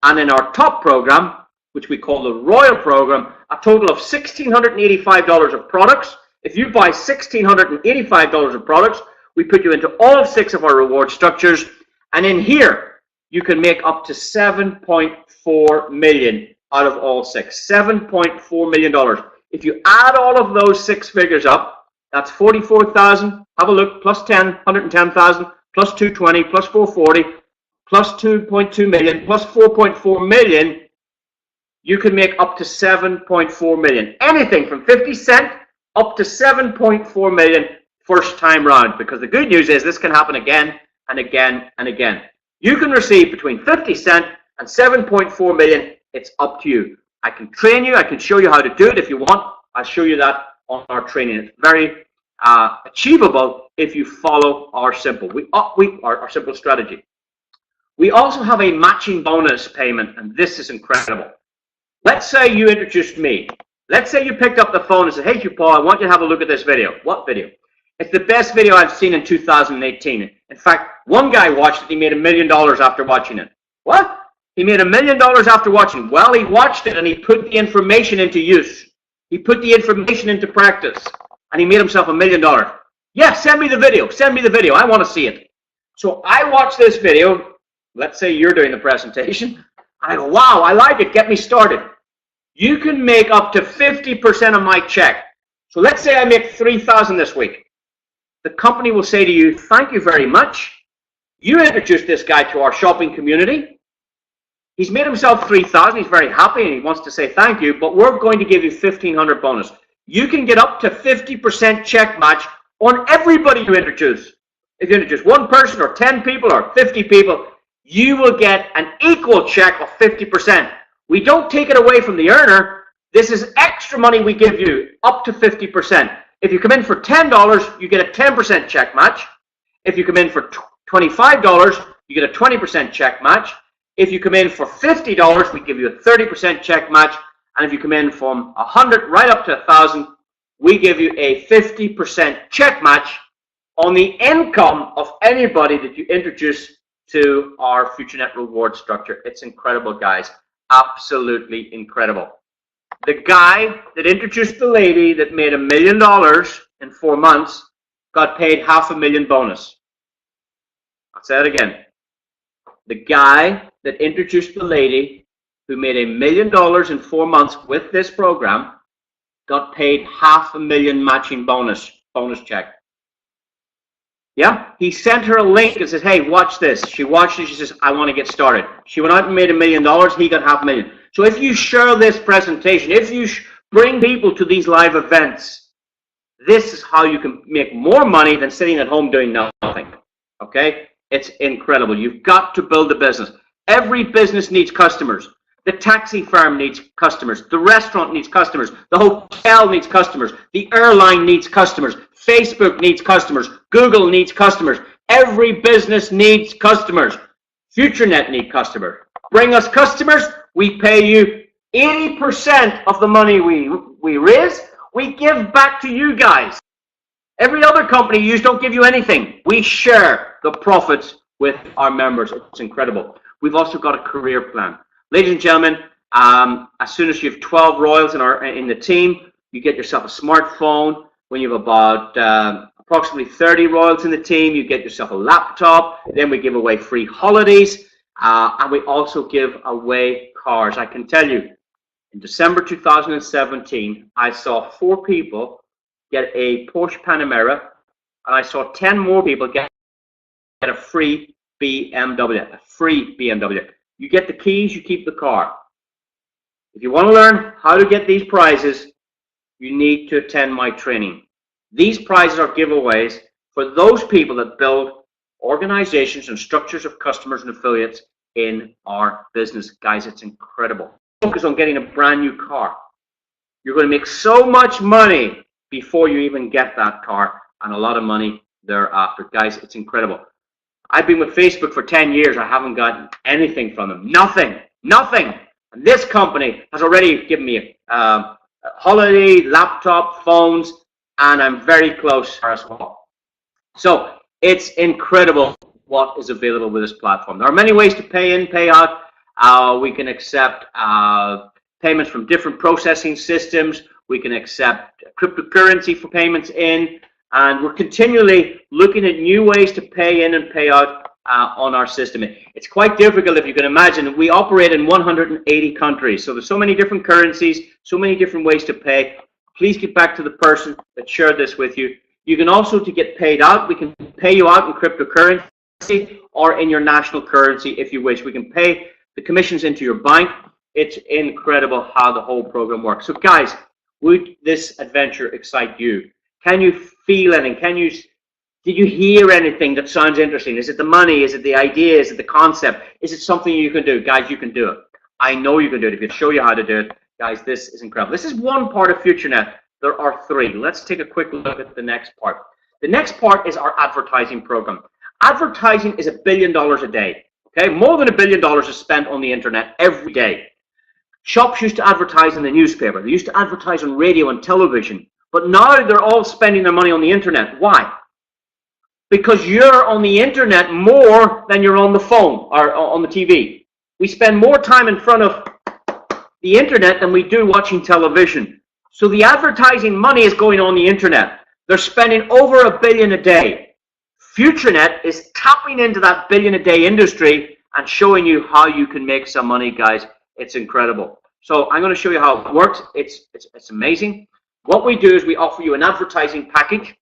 And in our top program, which we call the Royal Program, a total of $1,685 of products. If you buy $1,685 of products, we put you into all 6 of our reward structures. And in here, you can make up to $7.4 million out of all 6. $7.4 million. If you add all of those 6 figures up, that's 44,000. Have a look. Plus 10, 110,000. Plus 220. Plus 440. Plus 2.2 million. Plus 4.4 million. You can make up to 7.4 million. Anything from 50 cents up to 7.4 million first time round. Because the good news is this can happen again and again and again. You can receive between 50 cents and 7.4 million. It's up to you. I can train you. I can show you how to do it if you want. I'll show you that on our training. It's very achievable if you follow our simple our simple strategy. We also have a matching bonus payment, and this is incredible. Let's say you introduced me. Let's say you picked up the phone and said, "Hey, Hugh Paul, I want you to have a look at this video." What video? It's the best video I've seen in 2018. In fact, one guy watched it, he made $1 million after watching it. What? He made $1 million after watching it. Well, he watched it and he put the information into use. He put the information into practice and he made himself $1 million. Yeah, send me the video. Send me the video. I want to see it. So I watched this video. Let's say you're doing the presentation. I go, wow, I like it. Get me started. You can make up to 50% of my check. So let's say I make $3,000 this week. The company will say to you, thank you very much. You introduced this guy to our shopping community. He's made himself $3,000. He's very happy and he wants to say thank you, but we're going to give you $1,500 bonus. You can get up to 50% check match on everybody you introduce. If you introduce one person or 10 people or 50 people, you will get an equal check of 50%. We don't take it away from the earner. This is extra money we give you, up to 50%. If you come in for $10, you get a 10% check match. If you come in for $25, you get a 20% check match. If you come in for $50, we give you a 30% check match. And if you come in from 100 right up to 1,000, we give you a 50% check match on the income of anybody that you introduce to our Futurenet reward structure. It's incredible, guys. Absolutely incredible. The guy that introduced the lady that made $1 million in 4 months got paid $500,000 bonus. I'll say it again. The guy that introduced the lady who made $1 million in 4 months with this program got paid $500,000 matching bonus check. Yeah, he sent her a link and says, hey, watch this. She watched it. She says, I want to get started. She went out and made $1 million. He got $500,000. So if you share this presentation, if you bring people to these live events, this is how you can make more money than sitting at home doing nothing. Okay? It's incredible. You've got to build a business. Every business needs customers. The taxi firm needs customers. The restaurant needs customers. The hotel needs customers. The airline needs customers. Facebook needs customers. Google needs customers. Every business needs customers. Futurenet needs customers. Bring us customers. We pay you 80% of the money we raise. We give back to you guys. Every other company you use don't give you anything. We share the profits with our members. It's incredible. We've also got a career plan. Ladies and gentlemen, as soon as you have 12 royals in the team, you get yourself a smartphone. When you have about approximately 30 royals in the team, you get yourself a laptop. Then we give away free holidays, and we also give away cars. I can tell you, in December 2017, I saw 4 people get a Porsche Panamera, and I saw 10 more people get a free BMW, a free BMW. You get the keys, you keep the car. If you want to learn how to get these prizes, you need to attend my training. These prizes are giveaways for those people that build organizations and structures of customers and affiliates in our business. Guys, it's incredible. Focus on getting a brand new car. You're going to make so much money before you even get that car, and a lot of money thereafter. Guys, it's incredible. I've been with Facebook for 10 years. I haven't gotten anything from them. Nothing. Nothing. And this company has already given me a holiday, laptop, phones, and I'm very close as well. So it's incredible what is available with this platform. There are many ways to pay in, pay out. We can accept payments from different processing systems. We can accept cryptocurrency for payments in. And we're continually looking at new ways to pay in and pay out on our system. It's quite difficult, if you can imagine. We operate in 180 countries. So there's so many different currencies, so many different ways to pay. Please get back to the person that shared this with you. You can also, to get paid out, we can pay you out in cryptocurrency or in your national currency if you wish. We can pay the commissions into your bank. It's incredible how the whole program works. So guys, would this adventure excite you? Can you feel anything? Did you hear anything that sounds interesting? Is it the money? Is it the idea? Is it the concept? Is it something you can do? Guys, you can do it. I know you can do it. If you show you how to do it, guys, this is incredible. This is one part of Futurenet. There are 3. Let's take a quick look at the next part. The next part is our advertising program. Advertising is $1 billion a day. Okay, more than $1 billion is spent on the internet every day. Shops used to advertise in the newspaper. They used to advertise on radio and television. But now they're all spending their money on the internet. Why? Because you're on the internet more than you're on the phone or on the TV. We spend more time in front of the internet than we do watching television. So the advertising money is going on the internet. They're spending over $1 billion a day. Futurenet is tapping into that billion a day industry and showing you how you can make some money, guys. It's incredible. So I'm going to show you how it works. It's amazing. What we do is we offer you an advertising package.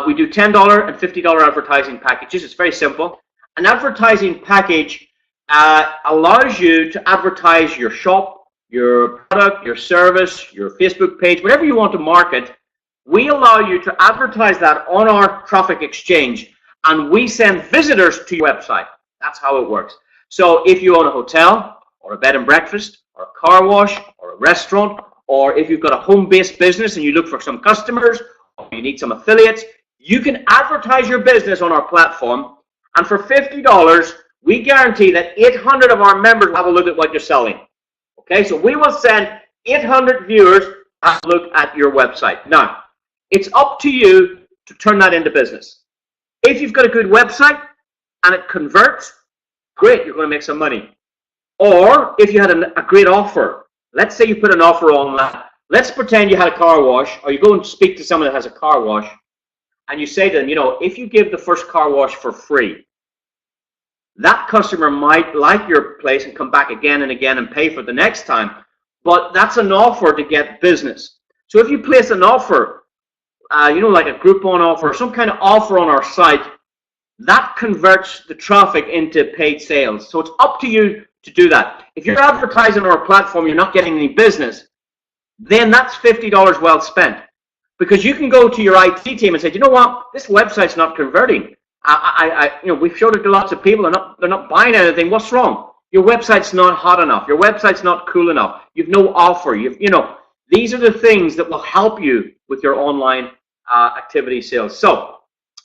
We do $10 and $50 advertising packages. It's very simple. An advertising package allows you to advertise your shop, your product, your service, your Facebook page, whatever you want to market. We allow you to advertise that on our traffic exchange, and we send visitors to your website. That's how it works. So if you own a hotel or a bed and breakfast or a car wash or a restaurant, or if you've got a home-based business and you look for some customers or you need some affiliates, you can advertise your business on our platform, and for $50, we guarantee that 800 of our members will have a look at what you're selling. Okay, so we will send 800 viewers to have a look at your website. Now, it's up to you to turn that into business. If you've got a good website and it converts, great, you're going to make some money. Or if you had a great offer, let's say you put an offer on that. Let's pretend you had a car wash, or you go and speak to someone that has a car wash, and you say to them, you know, if you give the first car wash for free, that customer might like your place and come back again and again and pay for the next time. But that's an offer to get business. So if you place an offer, you know, like a Groupon offer, or some kind of offer on our site, that converts the traffic into paid sales. So it's up to you to do that. If you're advertising on our platform, you're not getting any business, then that's $50 well spent. Because you can go to your IT team and say, you know what, this website's not converting. You know, we've showed it to lots of people, they're not buying anything. What's wrong? Your website's not hot enough. Your website's not cool enough. You've no offer. You know, these are the things that will help you with your online activity sales. So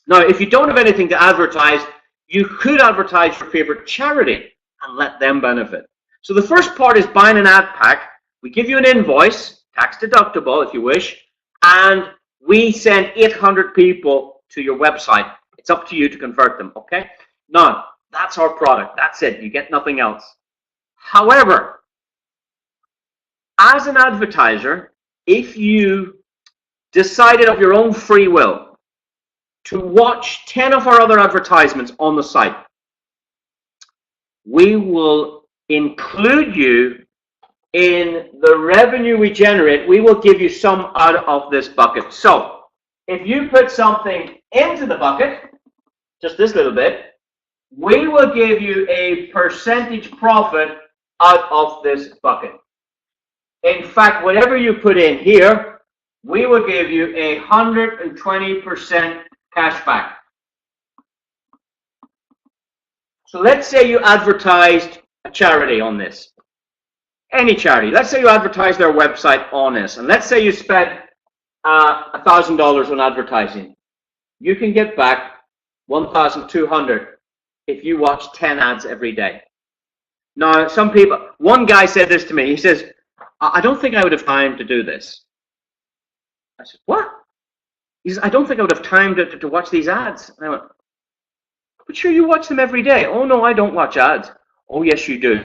now, if you don't have anything to advertise, you could advertise your favorite charity and let them benefit. So the first part is buying an ad pack. We give you an invoice, tax deductible if you wish, and we send 800 people to your website. It's up to you to convert them, okay? Now, that's our product. That's it. You get nothing else. However, as an advertiser, if you decided of your own free will to watch 10 of our other advertisements on the site, we will include you in the revenue we generate. We will give you some out of this bucket. So if you put something into the bucket, just this little bit, we will give you a percentage profit out of this bucket. In fact, whatever you put in here, we will give you 120% cash back. So let's say you advertised a charity on this. Any charity. Let's say you advertised their website on this. And let's say you spent $1,000 on advertising. You can get back $1,200 if you watch 10 ads every day. Now, some people, one guy said this to me. He says, I don't think I would have time to do this. I said, what? He says, I don't think I would have time to watch these ads. And I went, but sure, you watch them every day. Oh, no, I don't watch ads. Oh, yes, you do.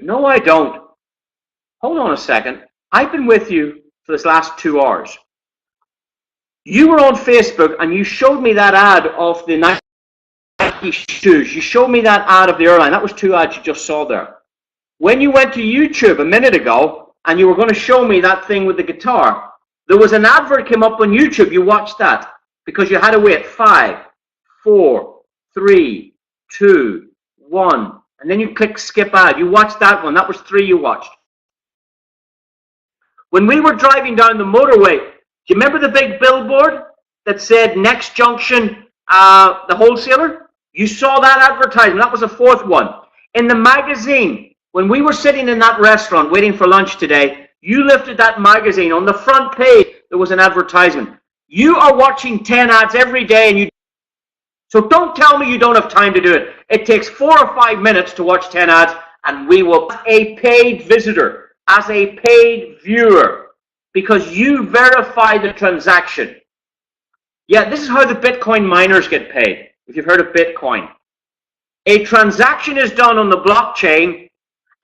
No, I don't. Hold on a second. I've been with you for this last 2 hours. You were on Facebook and you showed me that ad of the Nike shoes. You showed me that ad of the airline. That was 2 ads you just saw there. When you went to YouTube a minute ago and you were going to show me that thing with the guitar, there was an advert came up on YouTube. You watched that because you had to wait 5, 4, 3, 2, 1. And then you click skip ad. You watched that one. That was 3 you watched. When we were driving down the motorway, do you remember the big billboard that said next junction, the wholesaler? You saw that advertisement. That was the 4th one. In the magazine, when we were sitting in that restaurant waiting for lunch today, you lifted that magazine. On the front page, there was an advertisement. You are watching 10 ads every day, and so don't tell me you don't have time to do it. It takes 4 or 5 minutes to watch 10 ads, and we will, as a paid visitor, as a paid viewer, because you verify the transaction. Yeah, this is how the Bitcoin miners get paid, if you've heard of Bitcoin. A transaction is done on the blockchain,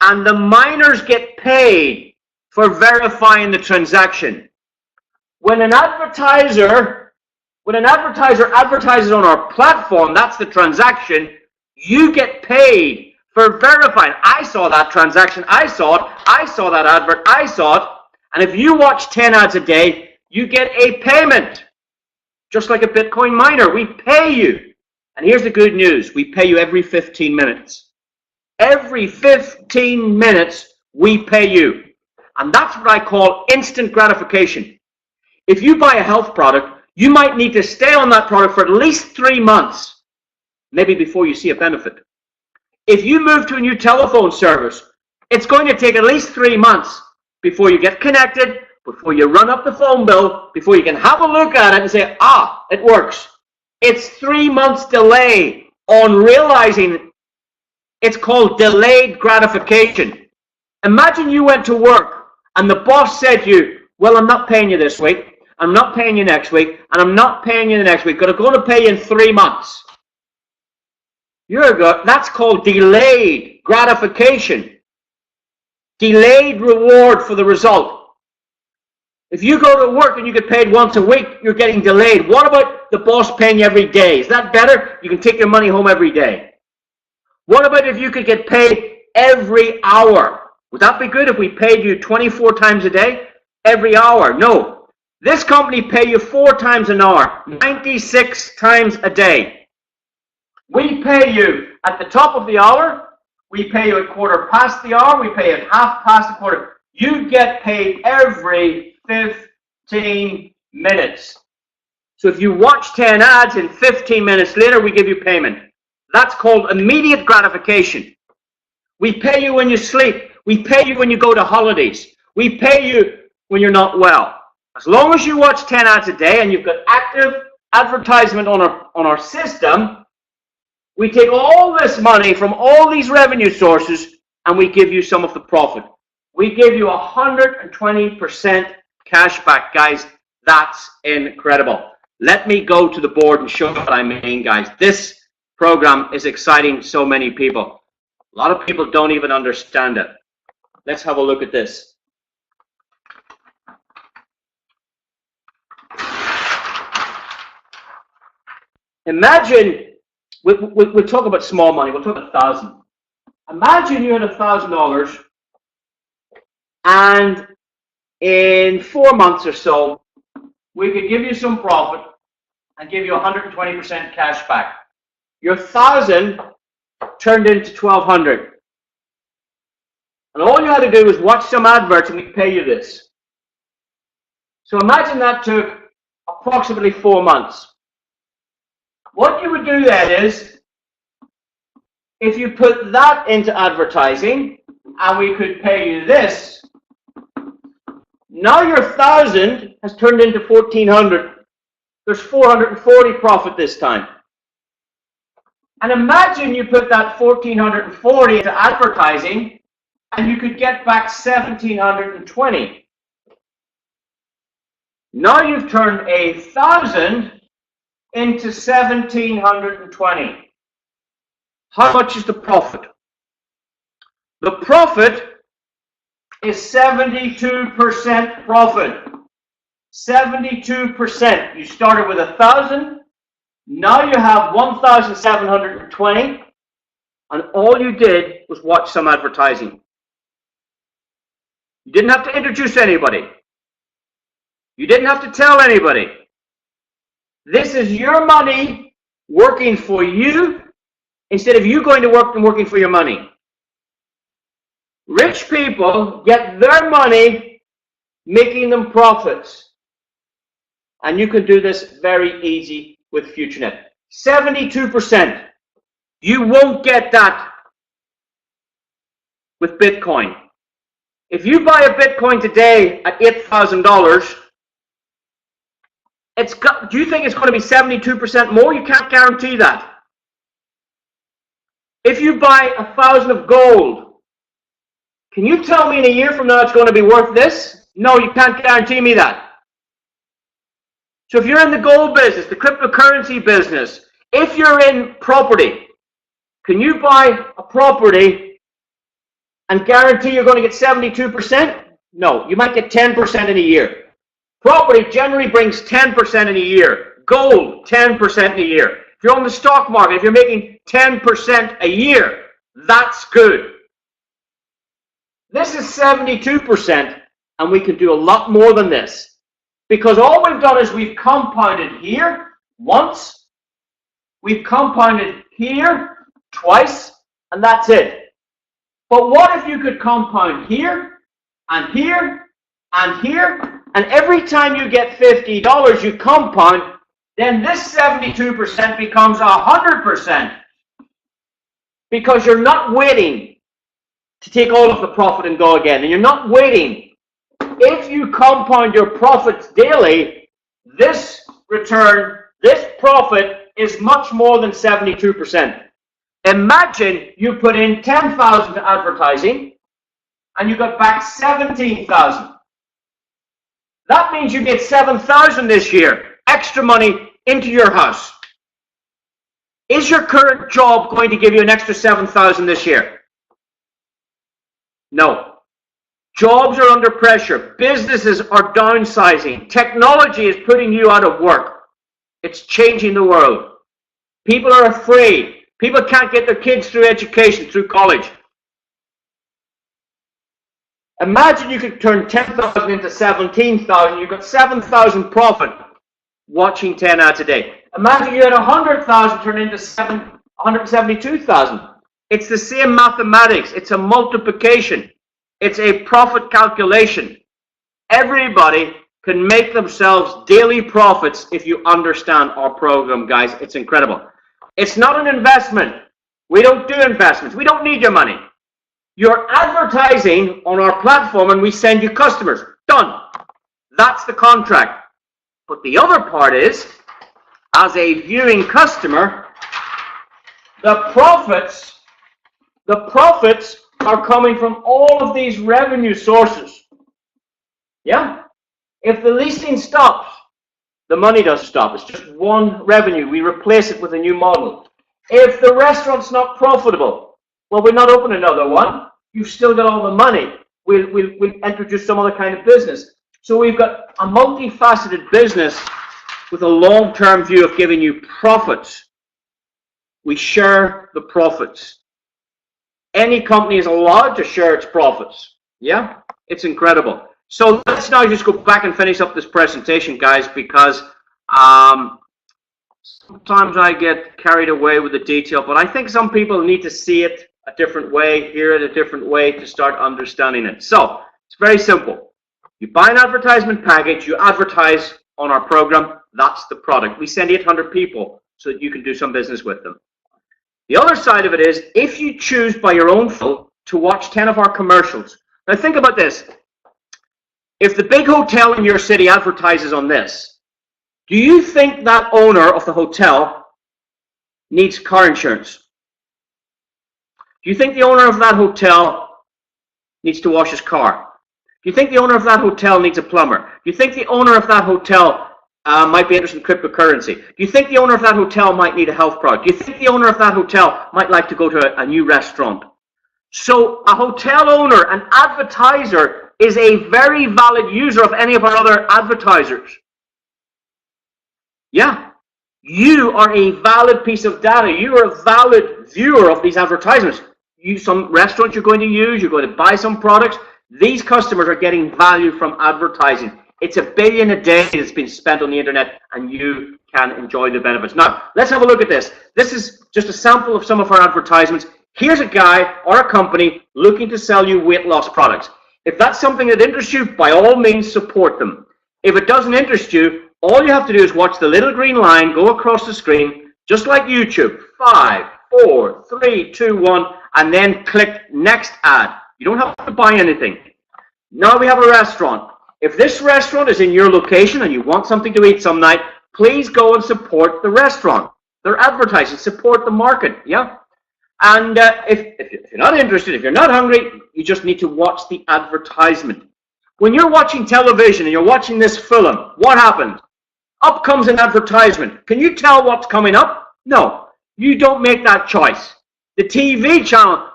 and the miners get paid for verifying the transaction. When an advertiser advertises on our platform, that's the transaction, you get paid for verifying. I saw that transaction, I saw it, I saw that advert, I saw it. And if you watch 10 ads a day, you get a payment. Just like a Bitcoin miner, we pay you. And here's the good news, we pay you every 15 minutes. Every 15 minutes, we pay you. And that's what I call instant gratification. If you buy a health product, you might need to stay on that product for at least 3 months, maybe before you see a benefit. If you move to a new telephone service, it's going to take at least 3 months before you get connected, before you run up the phone bill, before you can have a look at it and say, ah, it works. It's 3 months delay on realizing. It's called delayed gratification. Imagine you went to work and the boss said to you, well, I'm not paying you this week, I'm not paying you next week, and I'm not paying you the next week, but I'm going to pay you in 3 months. That's called delayed gratification. Delayed reward for the result. If you go to work and you get paid once a week, you're getting delayed. What about the boss paying you every day? Is that better? You can take your money home every day. What about if you could get paid every hour? Would that be good if we paid you 24 times a day? Every hour? No. This company pay you 4 times an hour, 96 times a day. We pay you at the top of the hour, we pay you at quarter past the hour, we pay you at half past the quarter. You get paid every 15 minutes. So if you watch 10 ads and 15 minutes later, we give you payment. That's called immediate gratification. We pay you when you sleep. We pay you when you go to holidays. We pay you when you're not well. As long as you watch 10 ads a day and you've got active advertisement on our system, we take all this money from all these revenue sources and we give you some of the profit. We give you 120% cash back, guys. That's incredible. Let me go to the board and show you what I mean, guys. This program is exciting so many people. A lot of people don't even understand it. Let's have a look at this. Imagine, we'll talk about small money, we'll talk about 1,000. Imagine you had $1,000 and in 4 months or so, we could give you some profit and give you 120% cash back. Your 1,000 turned into 1,200. And all you had to do was watch some adverts and we pay you this. So imagine that took approximately 4 months. What you would do then is, if you put that into advertising and we could pay you this, now your 1,000 has turned into 1,400. There's 440 profit this time. And imagine you put that 1,440 into advertising and you could get back 1,720. Now you've turned 1,000 into 1,720. How much is the profit? The profit is 72% profit. 72%. You started with 1,000. Now you have 1,720. And all you did was watch some advertising. You didn't have to introduce anybody. You didn't have to tell anybody. This is your money working for you instead of you going to work and working for your money. Rich people get their money making them profits. And you can do this very easy with Futurenet. 72%. You won't get that with Bitcoin. If you buy a Bitcoin today at $8,000, do you think it's going to be 72% more? You can't guarantee that. If you buy 1,000 of gold, can you tell me in a year from now it's going to be worth this? No, you can't guarantee me that. So if you're in the gold business, the cryptocurrency business, if you're in property, can you buy a property and guarantee you're going to get 72%? No, you might get 10% in a year. Property generally brings 10% in a year. Gold, 10% in a year. If you're on the stock market, if you're making 10% a year, that's good. This is 72%, and we can do a lot more than this. Because all we've done is we've compounded here once, we've compounded here twice, and that's it. But what if you could compound here, and here, and here, and every time you get $50 you compound, then this 72% becomes 100%. Because you're not waiting to take all of the profit and go again, and you're not waiting. If you compound your profits daily, this return, this profit is much more than 72%. Imagine you put in 10,000 to advertising and you got back 17,000. That means you get 7,000 this year, extra money into your house. Is your current job going to give you an extra 7,000 this year? No. Jobs are under pressure. Businesses are downsizing. Technology is putting you out of work. It's changing the world. People are afraid. People can't get their kids through education, through college. Imagine you could turn 10,000 into 17,000. You've got 7,000 profit watching 10 ads a day. Imagine you had 100,000 turn into 172,000. It's the same mathematics. It's a multiplication. It's a profit calculation. Everybody can make themselves daily profits if you understand our program, guys. It's incredible. It's not an investment. We don't do investments. We don't need your money. You're advertising on our platform and we send you customers. Done. That's the contract. But the other part is, as a viewing customer, the profits are coming from all of these revenue sources. Yeah? If the leasing stops, the money doesn't stop. It's just one revenue. We replace it with a new model. If the restaurant's not profitable, well, we're not open another one. You've still got all the money. We'll introduce some other kind of business. So we've got a multifaceted business with a long-term view of giving you profits. We share the profits. Any company is allowed to share its profits. Yeah? It's incredible. So let's now just go back and finish up this presentation, guys, because sometimes I get carried away with the detail, but I think some people need to see it a different way, hear it a different way to start understanding it. So it's very simple. You buy an advertisement package, you advertise on our program, that's the product. We send 800 people so that you can do some business with them. The other side of it is, if you choose by your own will to watch 10 of our commercials. Now think about this. If the big hotel in your city advertises on this, do you think that owner of the hotel needs car insurance? Do you think the owner of that hotel needs to wash his car? Do you think the owner of that hotel needs a plumber? Do you think the owner of that hotel might be interested in cryptocurrency? Do you think the owner of that hotel might need a health product? Do you think the owner of that hotel might like to go to a new restaurant? So a hotel owner, an advertiser, is a very valid user of any of our other advertisers. Yeah. You are a valid piece of data. You are a valid viewer of these advertisements. Some restaurants you're going to use, you're going to buy some products. These customers are getting value from advertising. It's $1 billion a day that's been spent on the internet, and you can enjoy the benefits. Now, let's have a look at this. This is just a sample of some of our advertisements. Here's a guy or a company looking to sell you weight loss products. If that's something that interests you, by all means, support them. If it doesn't interest you, all you have to do is watch the little green line go across the screen, just like YouTube. 5, 4, 3, 2, 1, and then click Next Ad. You don't have to buy anything. Now we have a restaurant. If this restaurant is in your location and you want something to eat some night, please go and support the restaurant. They're advertising. Support the market. Yeah? And if you're not interested, if you're not hungry, you just need to watch the advertisement. When you're watching television and you're watching this film, what happens? Up comes an advertisement. Can you tell what's coming up? No, you don't make that choice. The TV channel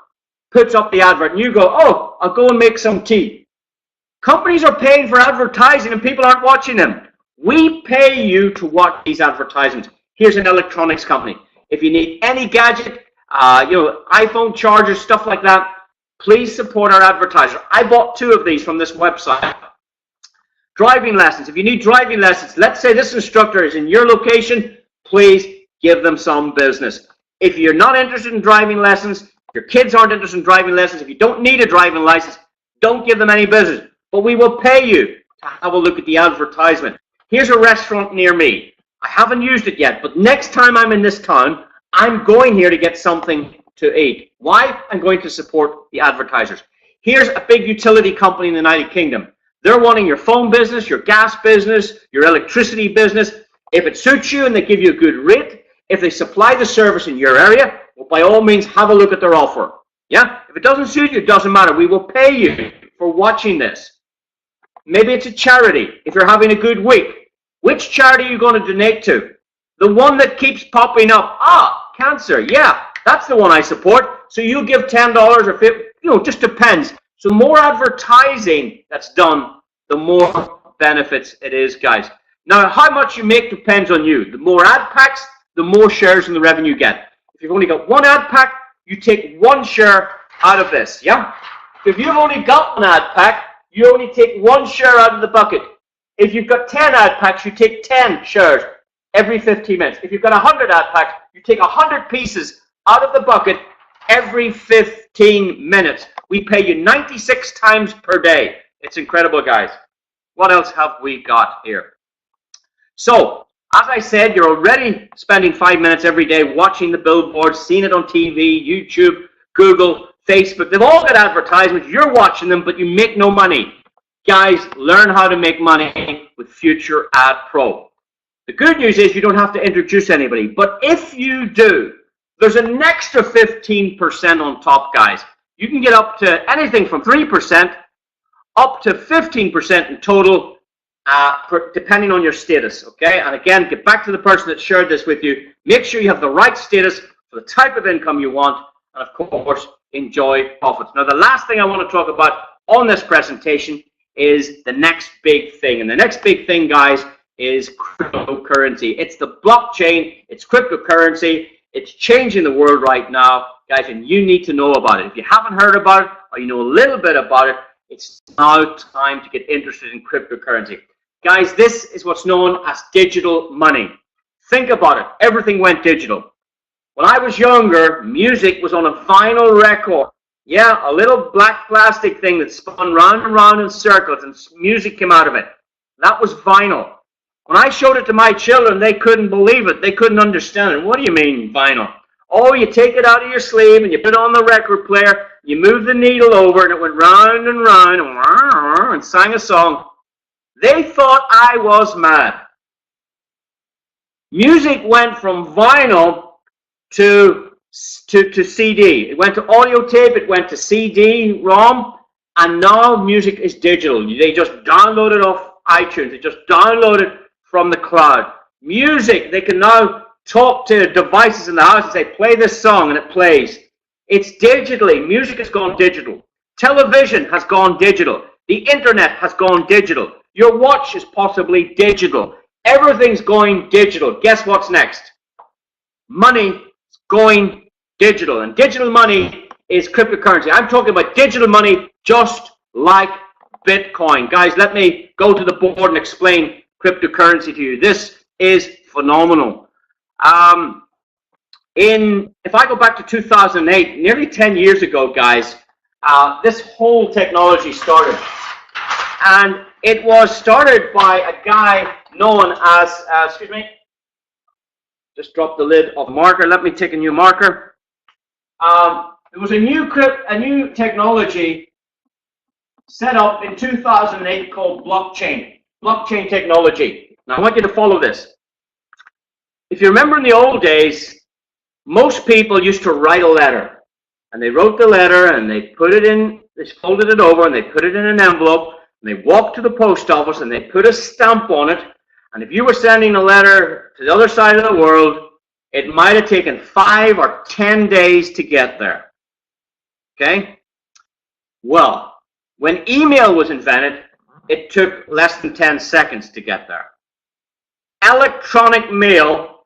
puts up the advert and you go, oh, I'll go and make some tea. Companies are paying for advertising and people aren't watching them. We pay you to watch these advertisements. Here's an electronics company. If you need any gadget, iPhone chargers, stuff like that, please support our advertiser. I bought 2 of these from this website. Driving lessons. If you need driving lessons, let's say this instructor is in your location, please give them some business. If you're not interested in driving lessons, your kids aren't interested in driving lessons, if you don't need a driving license, don't give them any business. But we will pay you to have a look at the advertisement. Here's a restaurant near me. I haven't used it yet, but next time I'm in this town, I'm going here to get something to eat. Why? I'm going to support the advertisers. Here's a big utility company in the United Kingdom. They're wanting your phone business, your gas business, your electricity business. If it suits you and they give you a good rate, if they supply the service in your area, well, by all means, have a look at their offer. Yeah? If it doesn't suit you, it doesn't matter. We will pay you for watching this. Maybe it's a charity. If you're having a good week, which charity are you going to donate to? The one that keeps popping up. Ah, cancer. Yeah, that's the one I support. So you'll give $10 or $50, just depends. So the more advertising that's done, the more benefits it is, guys. Now, how much you make depends on you. The more ad packs, the more shares in the revenue you get. If you've only got 1 ad pack, you take 1 share out of this, yeah? If you've only got 1 ad pack, you only take 1 share out of the bucket. If you've got 10 ad packs, you take 10 shares every 15 minutes. If you've got 100 ad packs, you take 100 pieces out of the bucket every 15 minutes. We pay you 96 times per day. It's incredible, guys. What else have we got here? So, as I said, you're already spending 5 minutes every day watching the billboards, seeing it on TV, YouTube, Google, Facebook. They've all got advertisements. You're watching them, but you make no money. Guys, learn how to make money with Future Ad Pro. The good news is you don't have to introduce anybody. But if you do, there's an extra 15% on top, guys. You can get up to anything from 3% up to 15% in total, depending on your status, okay? And again, get back to the person that shared this with you. Make sure you have the right status for the type of income you want, and of course, enjoy profits. Now, the last thing I want to talk about on this presentation is the next big thing. And the next big thing, guys, is cryptocurrency. It's the blockchain. It's cryptocurrency. It's changing the world right now, guys, and you need to know about it. If you haven't heard about it, or you know a little bit about it, it's now time to get interested in cryptocurrency. Guys, this is what's known as digital money. Think about it. Everything went digital. When I was younger, music was on a vinyl record. Yeah, a little black plastic thing that spun round and round in circles, and music came out of it. That was vinyl. When I showed it to my children, they couldn't believe it. They couldn't understand it. What do you mean, vinyl? Oh, you take it out of your sleeve and you put it on the record player, you move the needle over, and it went round and round and sang a song. They thought I was mad. Music went from vinyl to CD. It went to audio tape, it went to CD-ROM, and now music is digital. They just download it off iTunes. They just download it from the cloud. Music, they can now talk to devices in the house and say, play this song, and it plays. It's digitally. Music has gone digital. Television has gone digital. The internet has gone digital. Your watch is possibly digital. Everything's going digital. Guess what's next? Money is going digital. And digital money is cryptocurrency. I'm talking about digital money just like Bitcoin. Guys, let me go to the board and explain cryptocurrency to you. This is phenomenal. If I go back to 2008, nearly 10 years ago, guys, this whole technology started. And it was started by a guy known as, excuse me, just dropped the lid of marker. Let me take a new marker. There was a new technology set up in 2008 called blockchain technology. Now I want you to follow this. If you remember in the old days, most people used to write a letter, and they wrote the letter and they put it in, they folded it over and they put it in an envelope. And they walked to the post office and they put a stamp on it. And if you were sending a letter to the other side of the world, it might have taken 5 or 10 days to get there. Okay? Well, when email was invented, it took less than 10 seconds to get there. Electronic mail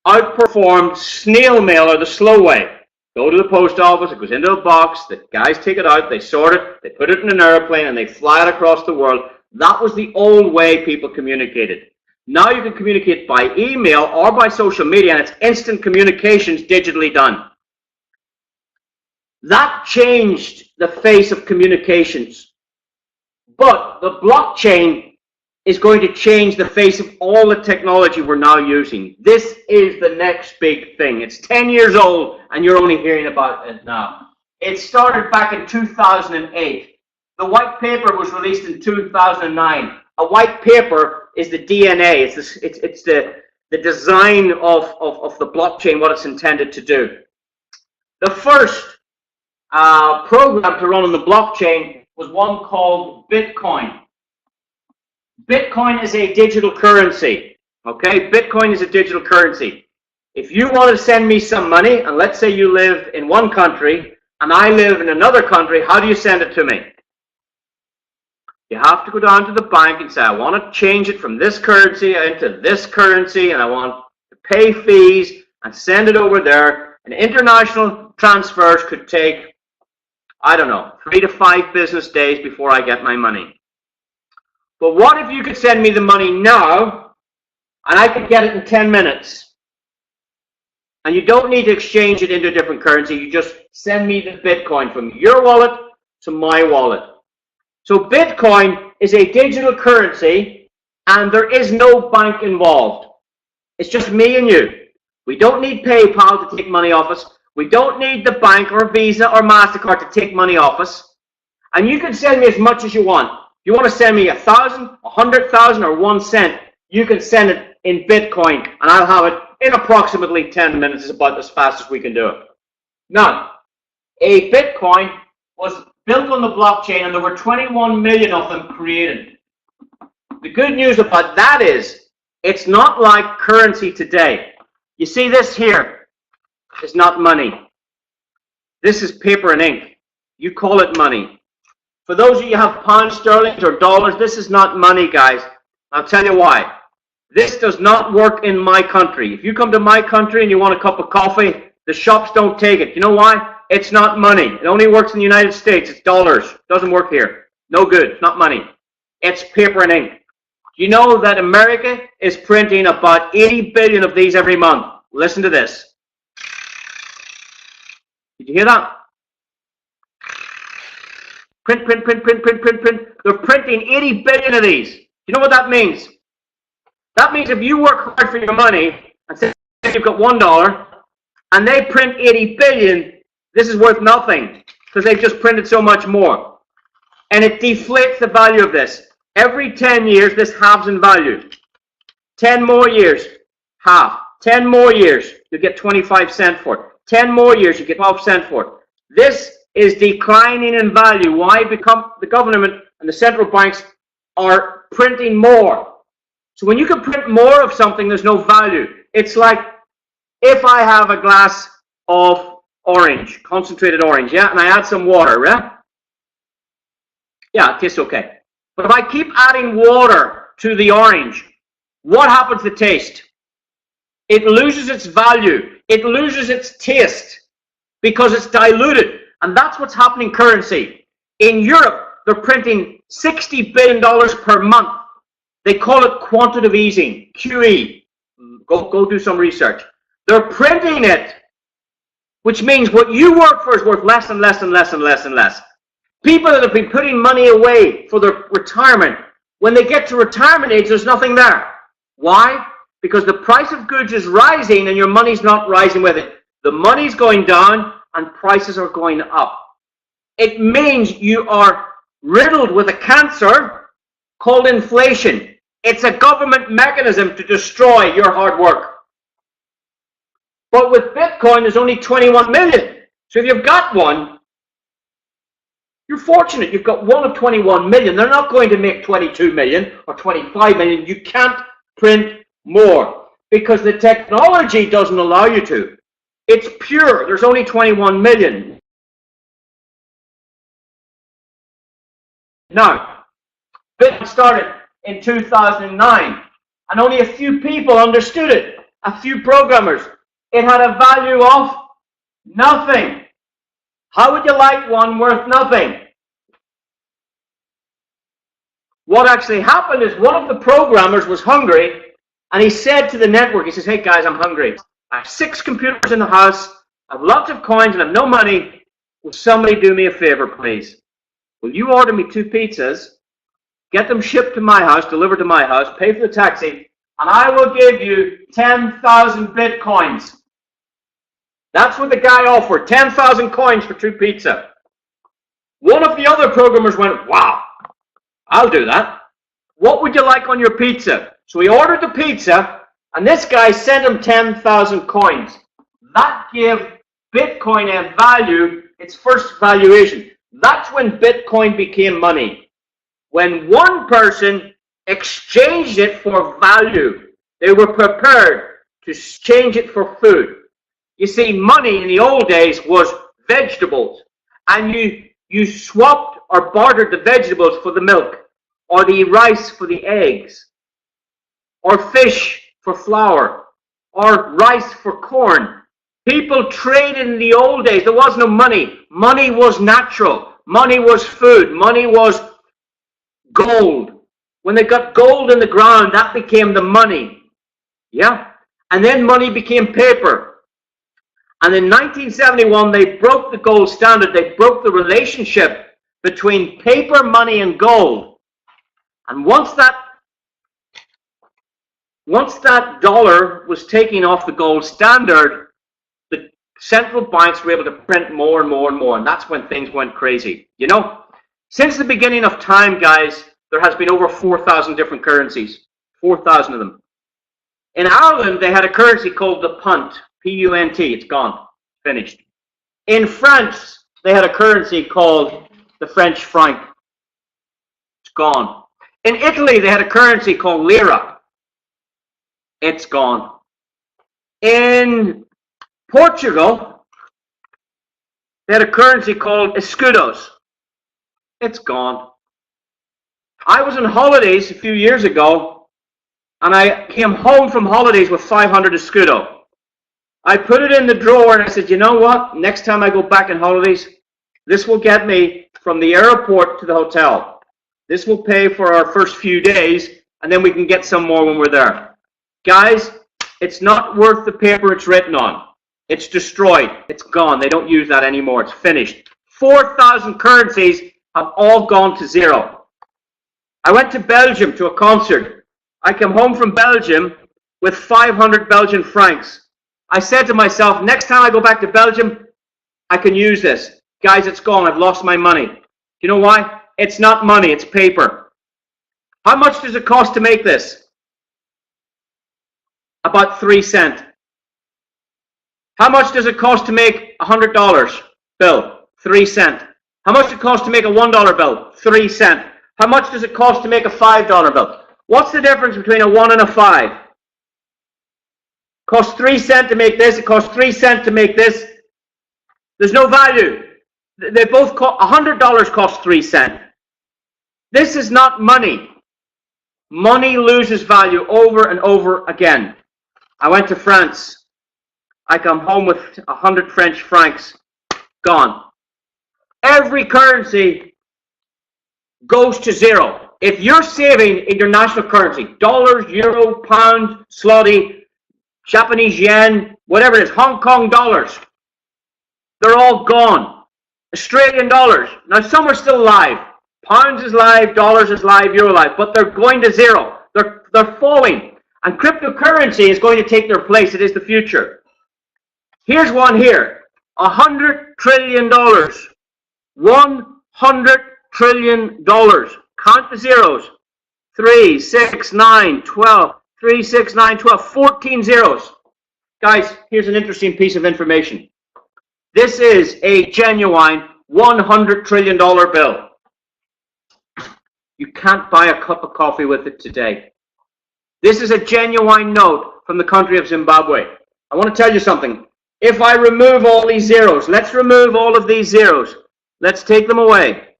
outperformed snail mail, or the slow way. Go to the post office, it goes into a box, the guys take it out, they sort it, they put it in an airplane, and they fly it across the world. That was the old way people communicated. Now you can communicate by email or by social media, and it's instant communications digitally done. That changed the face of communications. But the blockchain is going to change the face of all the technology we're now using. This is the next big thing. It's 10 years old and you're only hearing about it now. It started back in 2008. The white paper was released in 2009. A white paper is the DNA. It's the design of the blockchain, what it's intended to do. The first program to run on the blockchain was one called Bitcoin. Bitcoin is a digital currency, okay? Bitcoin is a digital currency. If you want to send me some money, and let's say you live in one country, and I live in another country, how do you send it to me? You have to go down to the bank and say, I want to change it from this currency into this currency, and I want to pay fees and send it over there. And international transfers could take, I don't know, 3 to 5 business days before I get my money. But what if you could send me the money now, and I could get it in 10 minutes? And you don't need to exchange it into a different currency. You just send me the Bitcoin from your wallet to my wallet. So Bitcoin is a digital currency, and there is no bank involved. It's just me and you. We don't need PayPal to take money off us. We don't need the bank or Visa or MasterCard to take money off us. And you can send me as much as you want. You want to send me 1,000, 100,000, or 1 cent, you can send it in Bitcoin, and I'll have it in approximately 10 minutes. It's about as fast as we can do it. Now, a Bitcoin was built on the blockchain, and there were 21 million of them created. The good news about that is, it's not like currency today. You see this here is not money. This is paper and ink. You call it money. For those of you who have pounds sterling or dollars, this is not money, guys. I'll tell you why. This does not work in my country. If you come to my country and you want a cup of coffee, the shops don't take it. You know why? It's not money. It only works in the United States. It's dollars. It doesn't work here. No good. It's not money. It's paper and ink. You know that America is printing about 80 billion of these every month. Listen to this. Did you hear that? Print, print, print, print, print, print, print. They're printing 80 billion of these. You know what that means? That means if you work hard for your money, and say you've got $1, and they print 80 billion, this is worth nothing, because they've just printed so much more. And it deflates the value of this. Every 10 years, this halves in value. 10 more years, half. 10 more years, you get 25 cents for it. 10 more years, you get 12 cents for it. This is declining in value. Why? Because the government and the central banks are printing more. So when you can print more of something, there's no value. It's like if I have a glass of orange, concentrated orange, yeah, and I add some water, yeah? Yeah, it tastes okay. But if I keep adding water to the orange, what happens to taste? It loses its value. It loses its taste because it's diluted. And that's what's happening in currency. In Europe, they're printing $60 billion per month. They call it quantitative easing, QE. Go do some research. They're printing it, which means what you work for is worth less and less and less and less and less. People that have been putting money away for their retirement, when they get to retirement age, there's nothing there. Why? Because the price of goods is rising and your money's not rising with it. The money's going down and prices are going up. It means you are riddled with a cancer called inflation. It's a government mechanism to destroy your hard work. But with Bitcoin, there's only 21 million. So if you've got one, You're fortunate. You've got one of 21 million. They're not going to make 22 million or 25 million. You can't print more because the technology doesn't allow you to. It's pure. There's only 21 million. Now, Bitcoin started in 2009, and only a few people understood it, a few programmers. It had a value of nothing. How would you like one worth nothing? What actually happened is one of the programmers was hungry, and he said to the network, he says, hey guys, I'm hungry. I have 6 computers in the house, I have lots of coins, and I have no money. Will somebody do me a favor, please? Will you order me 2 pizzas, get them shipped to my house, delivered to my house, pay for the taxi, and I will give you 10,000 Bitcoins. That's what the guy offered, 10,000 coins for 2 pizza. One of the other programmers went, wow, I'll do that. What would you like on your pizza? So he ordered the pizza, and this guy sent him 10,000 coins. That gave Bitcoin a value, its first valuation. That's when Bitcoin became money. When one person exchanged it for value, they were prepared to exchange it for food. You see, money in the old days was vegetables, and you swapped or bartered the vegetables for the milk, or the rice for the eggs, or fish for flour, or rice for corn. People traded in the old days. There was no money. Money was natural. Money was food. Money was gold. When they got gold in the ground, that became the money. Yeah? And then money became paper. And in 1971, they broke the gold standard. They broke the relationship between paper, money, and gold. And once that dollar was taken off the gold standard, the central banks were able to print more and more and more. And that's when things went crazy. You know, since the beginning of time, guys, there has been over 4,000 different currencies. 4,000 of them. In Ireland, they had a currency called the punt. P-U-N-T. It's gone. Finished. In France, they had a currency called the French franc. It's gone. In Italy, they had a currency called lira. It's gone. In Portugal, they had a currency called escudos. It's gone. I was on holidays a few years ago, and I came home from holidays with 500 escudo. I put it in the drawer, and I said, you know what? Next time I go back on holidays, this will get me from the airport to the hotel. This will pay for our first few days, and then we can get some more when we're there. Guys, it's not worth the paper it's written on. It's destroyed. It's gone. They don't use that anymore. It's finished. 4,000 currencies have all gone to zero. I went to Belgium to a concert. I came home from Belgium with 500 Belgian francs. I said to myself, next time I go back to Belgium, I can use this. Guys, it's gone. I've lost my money. You know why? It's not money. It's paper. How much does it cost to make this? About 3 cents. How much does it cost to make a $100 bill? 3 cents. How much does it cost to make a $1 bill? 3 cents. How much does it cost to make a $5 bill? What's the difference between a 1 and a 5? It costs 3 cents to make this. It costs 3 cents to make this. There's no value. They both cost, $100 costs 3 cents. This is not money. Money loses value over and over again. I went to France. I come home with 100 French francs. Gone. Every currency goes to zero. If you're saving in your national currency, dollars, euro, pound, zloty, Japanese yen, whatever it is, Hong Kong dollars, they're all gone. Australian dollars, now some are still live. Pounds is live, dollars is live, euro live, but they're going to zero. They're falling. And cryptocurrency is going to take their place. It is the future. Here's one here. $100 trillion. $100 trillion. Count the zeros. 3, 6, 9, 12. 3, 6, 9, 12. 14 zeros. Guys, here's an interesting piece of information. This is a genuine $100 trillion bill. You can't buy a cup of coffee with it today. This is a genuine note from the country of Zimbabwe. I want to tell you something. If I remove all these zeros, let's remove all of these zeros. Let's take them away.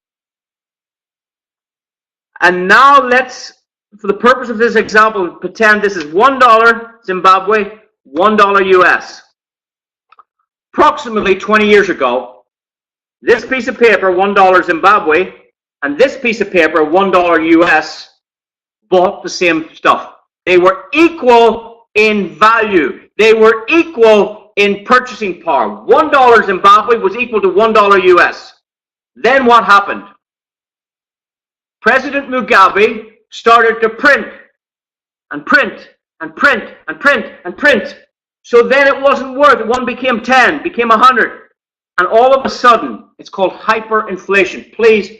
And now let's, for the purpose of this example, pretend this is $1 Zimbabwe, $1 US. Approximately 20 years ago, this piece of paper, $1 Zimbabwe, and this piece of paper, $1 US, bought the same stuff. They were equal in value. They were equal in purchasing power. $1 Zimbabwe was equal to $1 US. Then what happened? President Mugabe started to print and print and print and print and print. So then it wasn't worth it. One became 10, became 100. And all of a sudden, it's called hyperinflation. Please,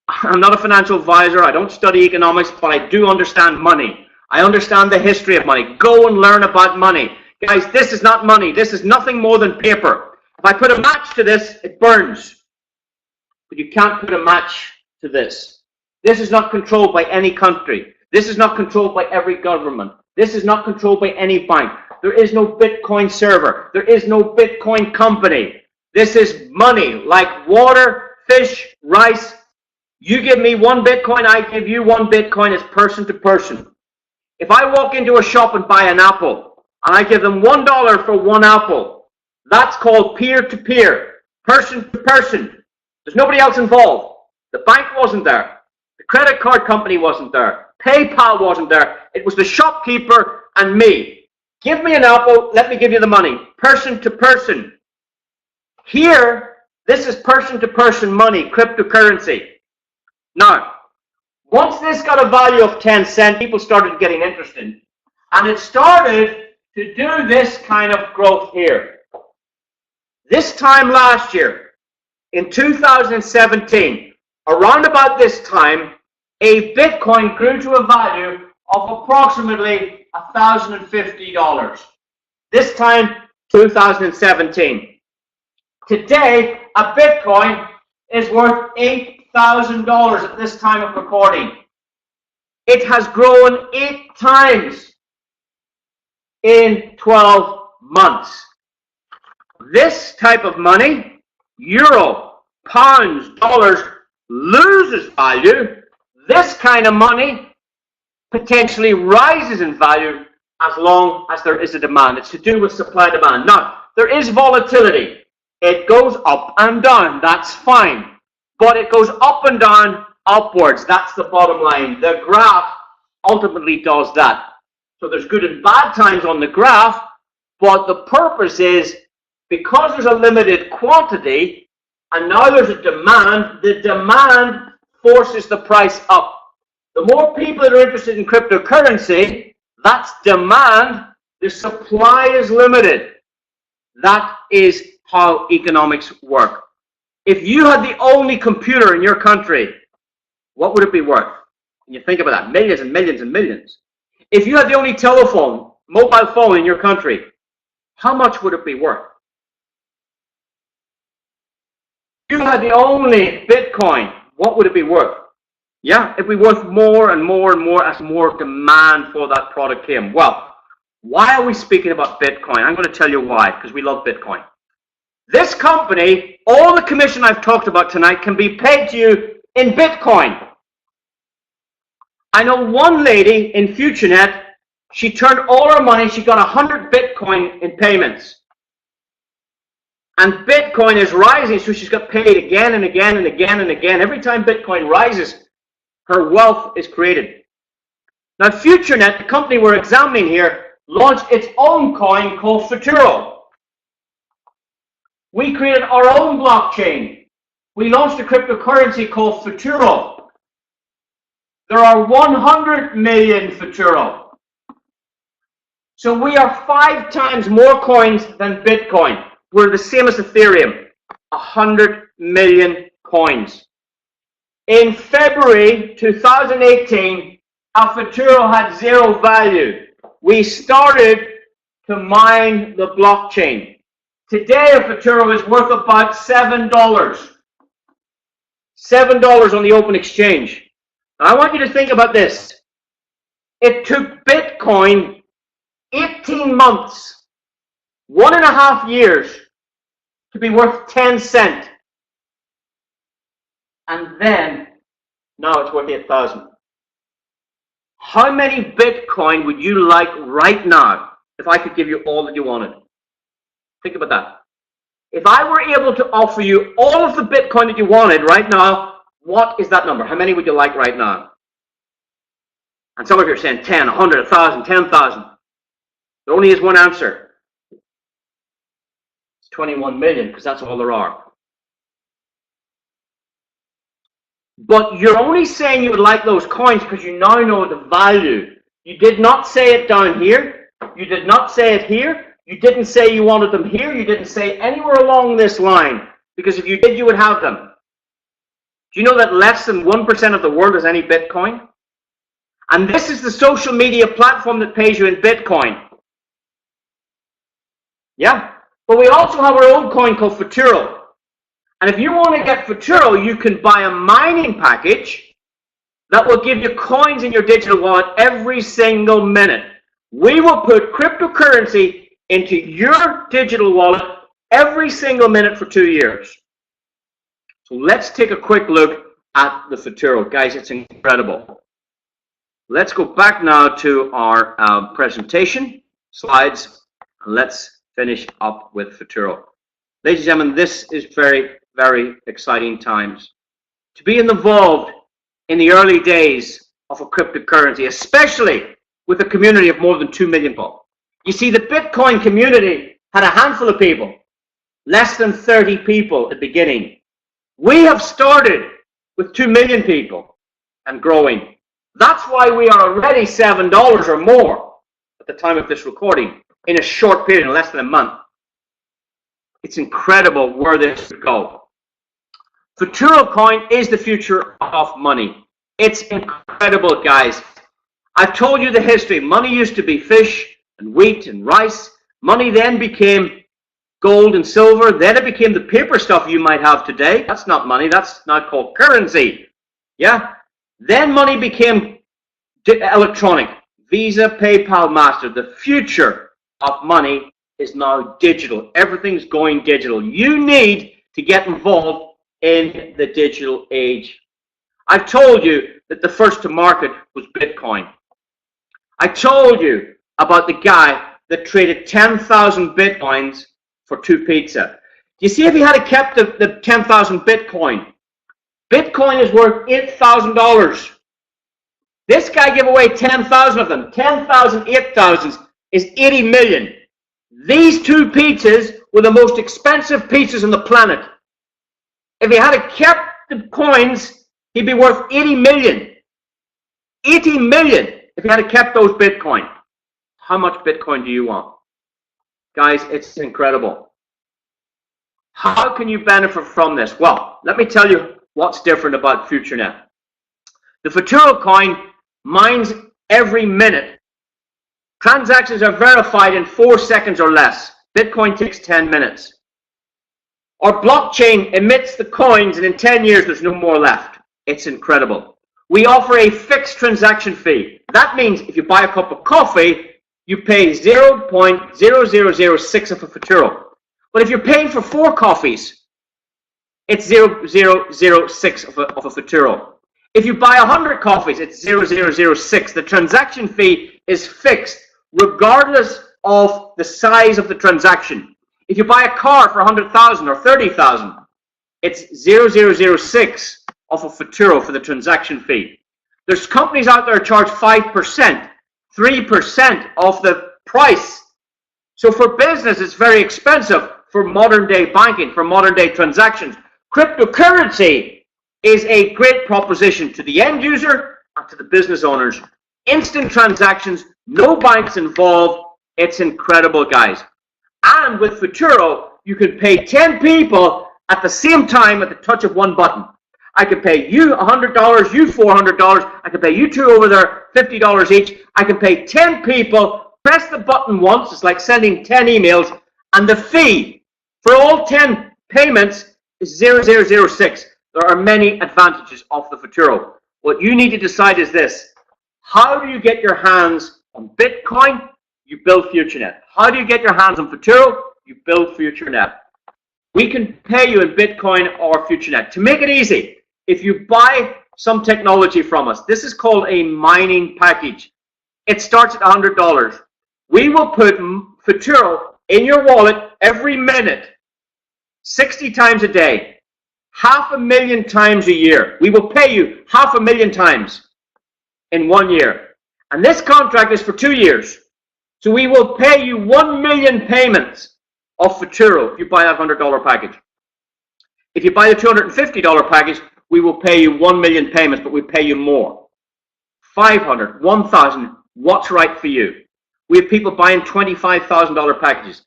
I'm not a financial advisor. I don't study economics, but I do understand money. I understand the history of money. Go and learn about money. Guys, this is not money. This is nothing more than paper. If I put a match to this, it burns. But you can't put a match to this. This is not controlled by any country. This is not controlled by every government. This is not controlled by any bank. There is no Bitcoin server. There is no Bitcoin company. This is money like water, fish, rice. You give me 1 Bitcoin, I give you 1 Bitcoin. It's person to person. If I walk into a shop and buy an apple, and I give them $1 for 1 apple, that's called peer-to-peer, person to person. There's nobody else involved. The bank wasn't there. The credit card company wasn't there. PayPal wasn't there. It was the shopkeeper and me. Give me an apple, let me give you the money. Person to person. Here, this is person to person money, cryptocurrency. Now, once this got a value of 10 cents, people started getting interested. And it started to do this kind of growth here. This time last year, in 2017, around about this time, a Bitcoin grew to a value of approximately $1,050. This time, 2017. Today, a Bitcoin is worth $8,000 at this time of recording. It has grown 8 times in 12 months. This type of money, euro, pounds, dollars, loses value. This kind of money potentially rises in value as long as there is a demand. It's to do with supply and demand. Now, there is volatility. It goes up and down. That's fine. But it goes up and down upwards. That's the bottom line. The graph ultimately does that. So there's good and bad times on the graph, but the purpose is because there's a limited quantity and now there's a demand, the demand forces the price up. The more people that are interested in cryptocurrency, that's demand. The supply is limited. That is how economics work. If you had the only computer in your country, what would it be worth? And you think about that, millions and millions and millions. If you had the only telephone, mobile phone in your country, how much would it be worth? If you had the only Bitcoin, what would it be worth? Yeah, it'd be worth more and more and more as more demand for that product came. Well, why are we speaking about Bitcoin? I'm going to tell you why, because we love Bitcoin. This company, all the commission I've talked about tonight can be paid to you in Bitcoin. I know one lady in Futurenet, she turned all her money, she got 100 Bitcoin in payments. And Bitcoin is rising, so she's got paid again and again and again and again. Every time Bitcoin rises, her wealth is created. Now, Futurenet, the company we're examining here, launched its own coin called Futuro. We created our own blockchain. We launched a cryptocurrency called Futuro. There are 100 million Futuro. So we are 5 times more coins than Bitcoin. We're the same as Ethereum, 100 million coins. In February 2018, our Futuro had 0 value. We started to mine the blockchain. Today, a Futuro is worth about $7. $7 on the open exchange. Now, I want you to think about this. It took Bitcoin 18 months, 1.5 years, to be worth 10 cents. And then, now it's worth 8,000. How many Bitcoin would you like right now if I could give you all that you wanted? Think about that. If I were able to offer you all of the Bitcoin that you wanted right now, what is that number? How many would you like right now? And some of you are saying 10, 100, 1,000, 10,000. There only is one answer. It's 21 million, because that's all there are. But you're only saying you would like those coins because you now know the value. You did not say it down here. You did not say it here. You didn't say you wanted them here. You didn't say anywhere along this line. Because if you did, you would have them. Do you know that less than 1% of the world has any Bitcoin? And this is the social media platform that pays you in Bitcoin. Yeah? But we also have our own coin called Futuro. And if you want to get Futuro, you can buy a mining package that will give you coins in your digital wallet every single minute. We will put cryptocurrency into your digital wallet every single minute for 2 years. So let's take a quick look at the Futuro. Guys, it's incredible. Let's go back now to our presentation slides. And let's finish up with Futuro. Ladies and gentlemen, this is very, very exciting times. To be involved in the early days of a cryptocurrency, especially with a community of more than 2 million people. You see, the Bitcoin community had a handful of people, less than 30 people at the beginning. We have started with 2 million people and growing. That's why we are already $7 or more at the time of this recording in a short period, in less than a month. It's incredible where this could go. Futuro coin is the future of money. It's incredible, guys. I've told you the history. Money used to be fish and wheat and rice. Money then became gold and silver. Then it became the paper stuff you might have today. That's not money. That's now called currency. Yeah? Then money became electronic. Visa, PayPal, Master. The future of money is now digital. Everything's going digital. You need to get involved in the digital age. I've told you that the first to market was Bitcoin. I told you about the guy that traded 10,000 Bitcoins for 2 pizza. You see, if he had kept the 10,000 Bitcoin, Bitcoin is worth $8,000. This guy gave away 10,000 of them. 10,000, 8,000 is 80 million. These 2 pizzas were the most expensive pizzas on the planet. If he had kept the coins, he'd be worth 80 million. 80 million if he had kept those Bitcoin. How much Bitcoin do you want? Guys, it's incredible. How can you benefit from this? Well, let me tell you what's different about Futurenet. The Futuro coin mines every minute. Transactions are verified in 4 seconds or less. Bitcoin takes 10 minutes. Our blockchain emits the coins, and in 10 years, there's no more left. It's incredible. We offer a fixed transaction fee. That means if you buy a cup of coffee, you pay 0.0006 of a Futuro. But if you're paying for 4 coffees, it's 0.006 of a Futuro. If you buy 100 coffees, it's 0.006. The transaction fee is fixed regardless of the size of the transaction. If you buy a car for 100,000 or 30,000, it's 0.006 of a Futuro for the transaction fee. There's companies out there that charge 5%, 3% of the price. So for business, it's very expensive. For modern day banking, for modern day transactions, cryptocurrency is a great proposition to the end user and to the business owners. Instant transactions, no banks involved. It's incredible, guys. And with Futuro, you can pay 10 people at the same time at the touch of one button. I can pay you $100, you $400. I can pay you 2 over there, $50 each. I can pay 10 people, press the button once. It's like sending 10 emails. And the fee For all 10 payments is 0.006. There are many advantages of the Futuro. What you need to decide is this. How do you get your hands on Bitcoin? You build Futurenet. How do you get your hands on Futuro? You build Futurenet. We can pay you in Bitcoin or Futurenet. To make it easy, if you buy some technology from us, this is called a mining package. It starts at $100. We will put Futuro in your wallet every minute, 60 times a day, 500,000 times a year. We will pay you 500,000 times in 1 year. And this contract is for 2 years. So we will pay you 1 million payments of Futuro if you buy that $100 package. If you buy the $250 package, we will pay you 1 million payments, but we pay you more. 500, 1,000, what's right for you? We have people buying $25,000 packages.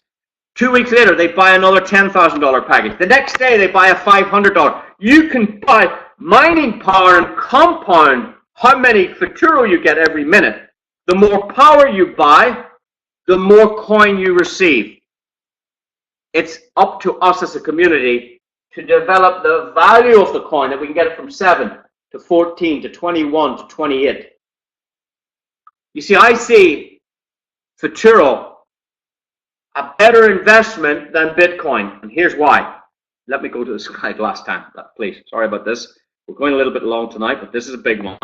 2 weeks later, they buy another $10,000 package. The next day, they buy a $500. You can buy mining power and compound how many Futuro you get every minute. The more power you buy, the more coin you receive. It's up to us as a community to develop the value of the coin, that we can get it from 7 to 14 to 21 to 28. You see, I see Futuro a better investment than Bitcoin, and here's why. Let me go to the slide last time, please. Sorry about this. We're going a little bit long tonight, but this is a big one.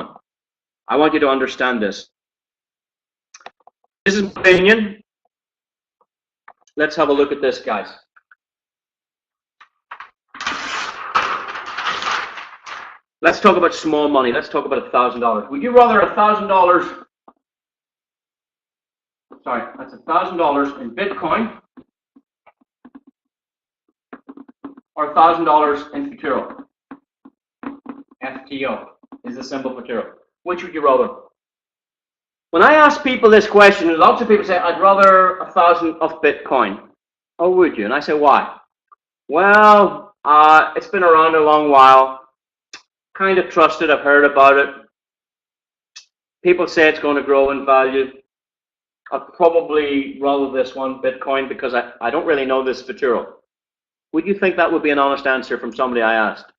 I want you to understand this. This is my opinion. Let's have a look at this, guys. Let's talk about small money. Let's talk about $1,000. Would you rather $1,000? Sorry, that's $1,000 in Bitcoin or $1,000 in Futuro? FTO is the symbol Futuro. Which would you rather? When I ask people this question, lots of people say, I'd rather 1,000 of Bitcoin. Oh, would you? And I say, why? Well, it's been around a long while. Kind of trusted. I've heard about it. People say it's going to grow in value. I'd probably rather this one, Bitcoin, because I don't really know this Futuro. Would you think that would be an honest answer from somebody I asked?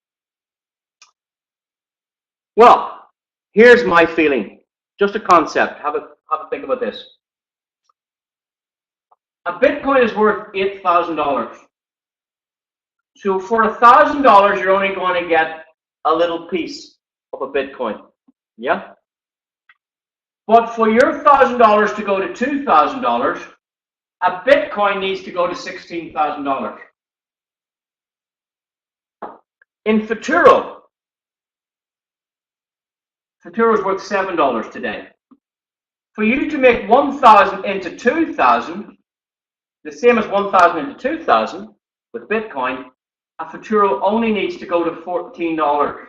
Well, here's my feeling. Just a concept. Have a think about this. A Bitcoin is worth $8,000. So for $1,000, you're only going to get a little piece of a Bitcoin. Yeah? But for your $1,000 to go to $2,000, a Bitcoin needs to go to $16,000. In Futuro, Futuro is worth $7 today. For you to make 1,000 into 2,000, the same as 1,000 into 2,000 with Bitcoin, a Futuro only needs to go to $14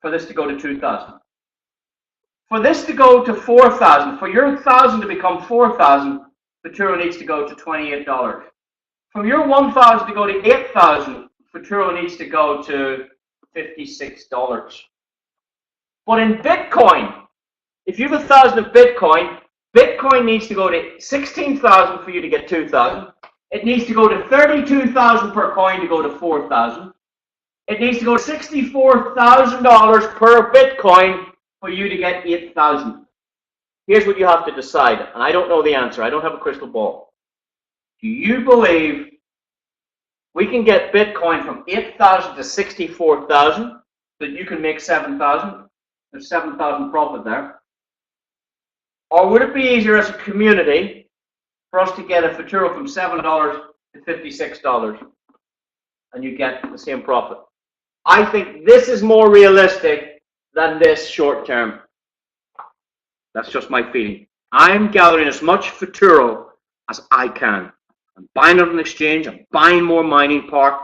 for this to go to 2,000. For this to go to 4,000, for your 1,000 to become 4,000, Futuro needs to go to $28. From your 1,000 to go to 8,000, Futuro needs to go to $56. But in Bitcoin, if you have 1,000 of Bitcoin, Bitcoin needs to go to 16,000 for you to get 2,000. It needs to go to 32,000 per coin to go to 4,000. It needs to go to $64,000 per Bitcoin for you to get 8,000. Here's what you have to decide, and I don't know the answer. I don't have a crystal ball. Do you believe we can get Bitcoin from 8,000 to 64,000 so that you can make 7,000? There's 7,000 profit there. Or would it be easier as a community for us to get a Futuro from $7 to $56 and you get the same profit? I think this is more realistic than this short term. That's just my feeling. I'm gathering as much Futuro as I can. I'm buying it on the exchange. I'm buying more mining power.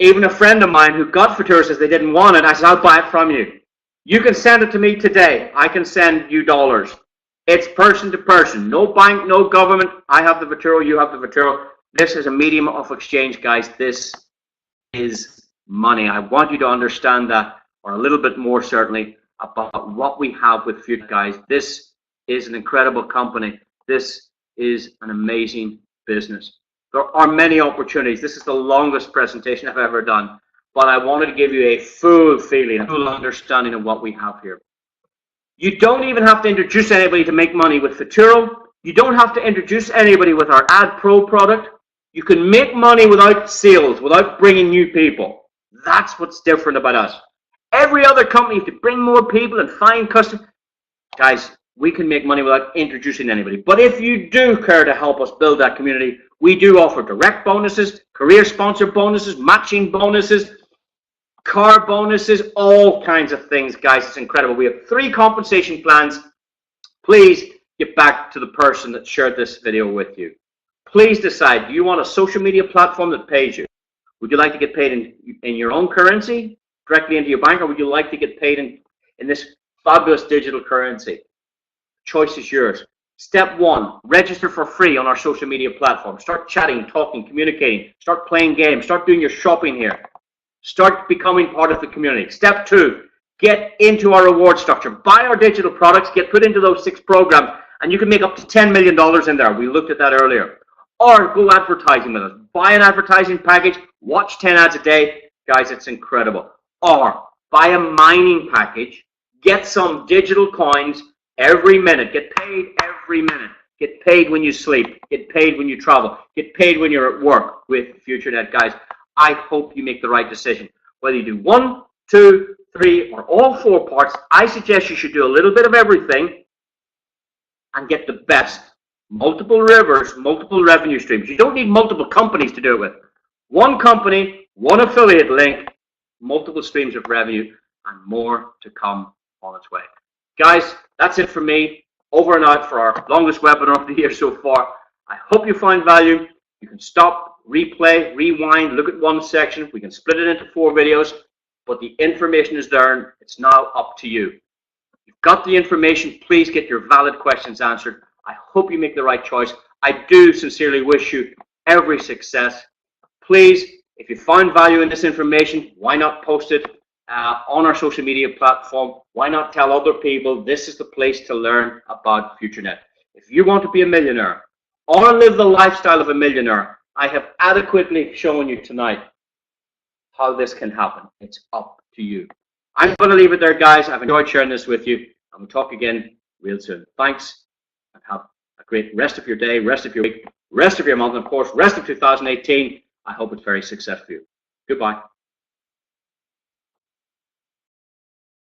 Even a friend of mine who got Futuro says they didn't want it. I said, I'll buy it from you. You can send it to me today. I can send you dollars. It's person to person. No bank, no government. I have the Futuro, you have the Futuro. This is a medium of exchange, guys. This is money. I want you to understand that, or a little bit more certainly, about what we have with Future, guys. This is an incredible company. This is an amazing business. There are many opportunities. This is the longest presentation I've ever done, but I wanted to give you a full feeling, a full understanding of what we have here. You don't even have to introduce anybody to make money with Futuro. You don't have to introduce anybody with our Ad Pro product. You can make money without sales, without bringing new people. That's what's different about us. Every other company, you have to bring more people and find customers. Guys, we can make money without introducing anybody. But if you do care to help us build that community, we do offer direct bonuses, career sponsor bonuses, matching bonuses, car bonuses, all kinds of things, guys. It's incredible. We have 3 compensation plans. Please get back to the person that shared this video with you. Please decide, do you want a social media platform that pays you? Would you like to get paid in your own currency, directly into your bank, or would you like to get paid in this fabulous digital currency? Choice is yours. Step 1, register for free on our social media platform. Start chatting, talking, communicating. Start playing games. Start doing your shopping here. Start becoming part of the community. Step 2, get into our reward structure. Buy our digital products, get put into those 6 programs, and you can make up to $10 million in there. We looked at that earlier. Or go advertising with us. Buy an advertising package, watch 10 ads a day. Guys, it's incredible. Or buy a mining package, get some digital coins every minute. Get paid every minute. Get paid when you sleep. Get paid when you travel. Get paid when you're at work with Futurenet, guys. I hope you make the right decision. Whether you do 1, 2, 3, or all 4 parts, I suggest you should do a little bit of everything and get the best. Multiple rivers, multiple revenue streams. You don't need multiple companies to do it with. 1 company, 1 affiliate link, multiple streams of revenue, and more to come on its way. Guys, that's it for me. Over and out for our longest webinar of the year so far. I hope you find value. You can stop, replay, rewind, look at one section. We can split it into 4 videos, but the information is there, and it's now up to you. You've got the information. Please get your valid questions answered. I hope you make the right choice. I do sincerely wish you every success. Please, if you find value in this information, why not post it on our social media platform? Why not tell other people this is the place to learn about Futurenet? If you want to be a millionaire or live the lifestyle of a millionaire, I have adequately shown you tonight how this can happen. It's up to you. I'm going to leave it there, guys. I've enjoyed sharing this with you, and we'll talk again real soon. Thanks, and have a great rest of your day, rest of your week, rest of your month, and of course, rest of 2018. I hope it's very successful for you. Goodbye.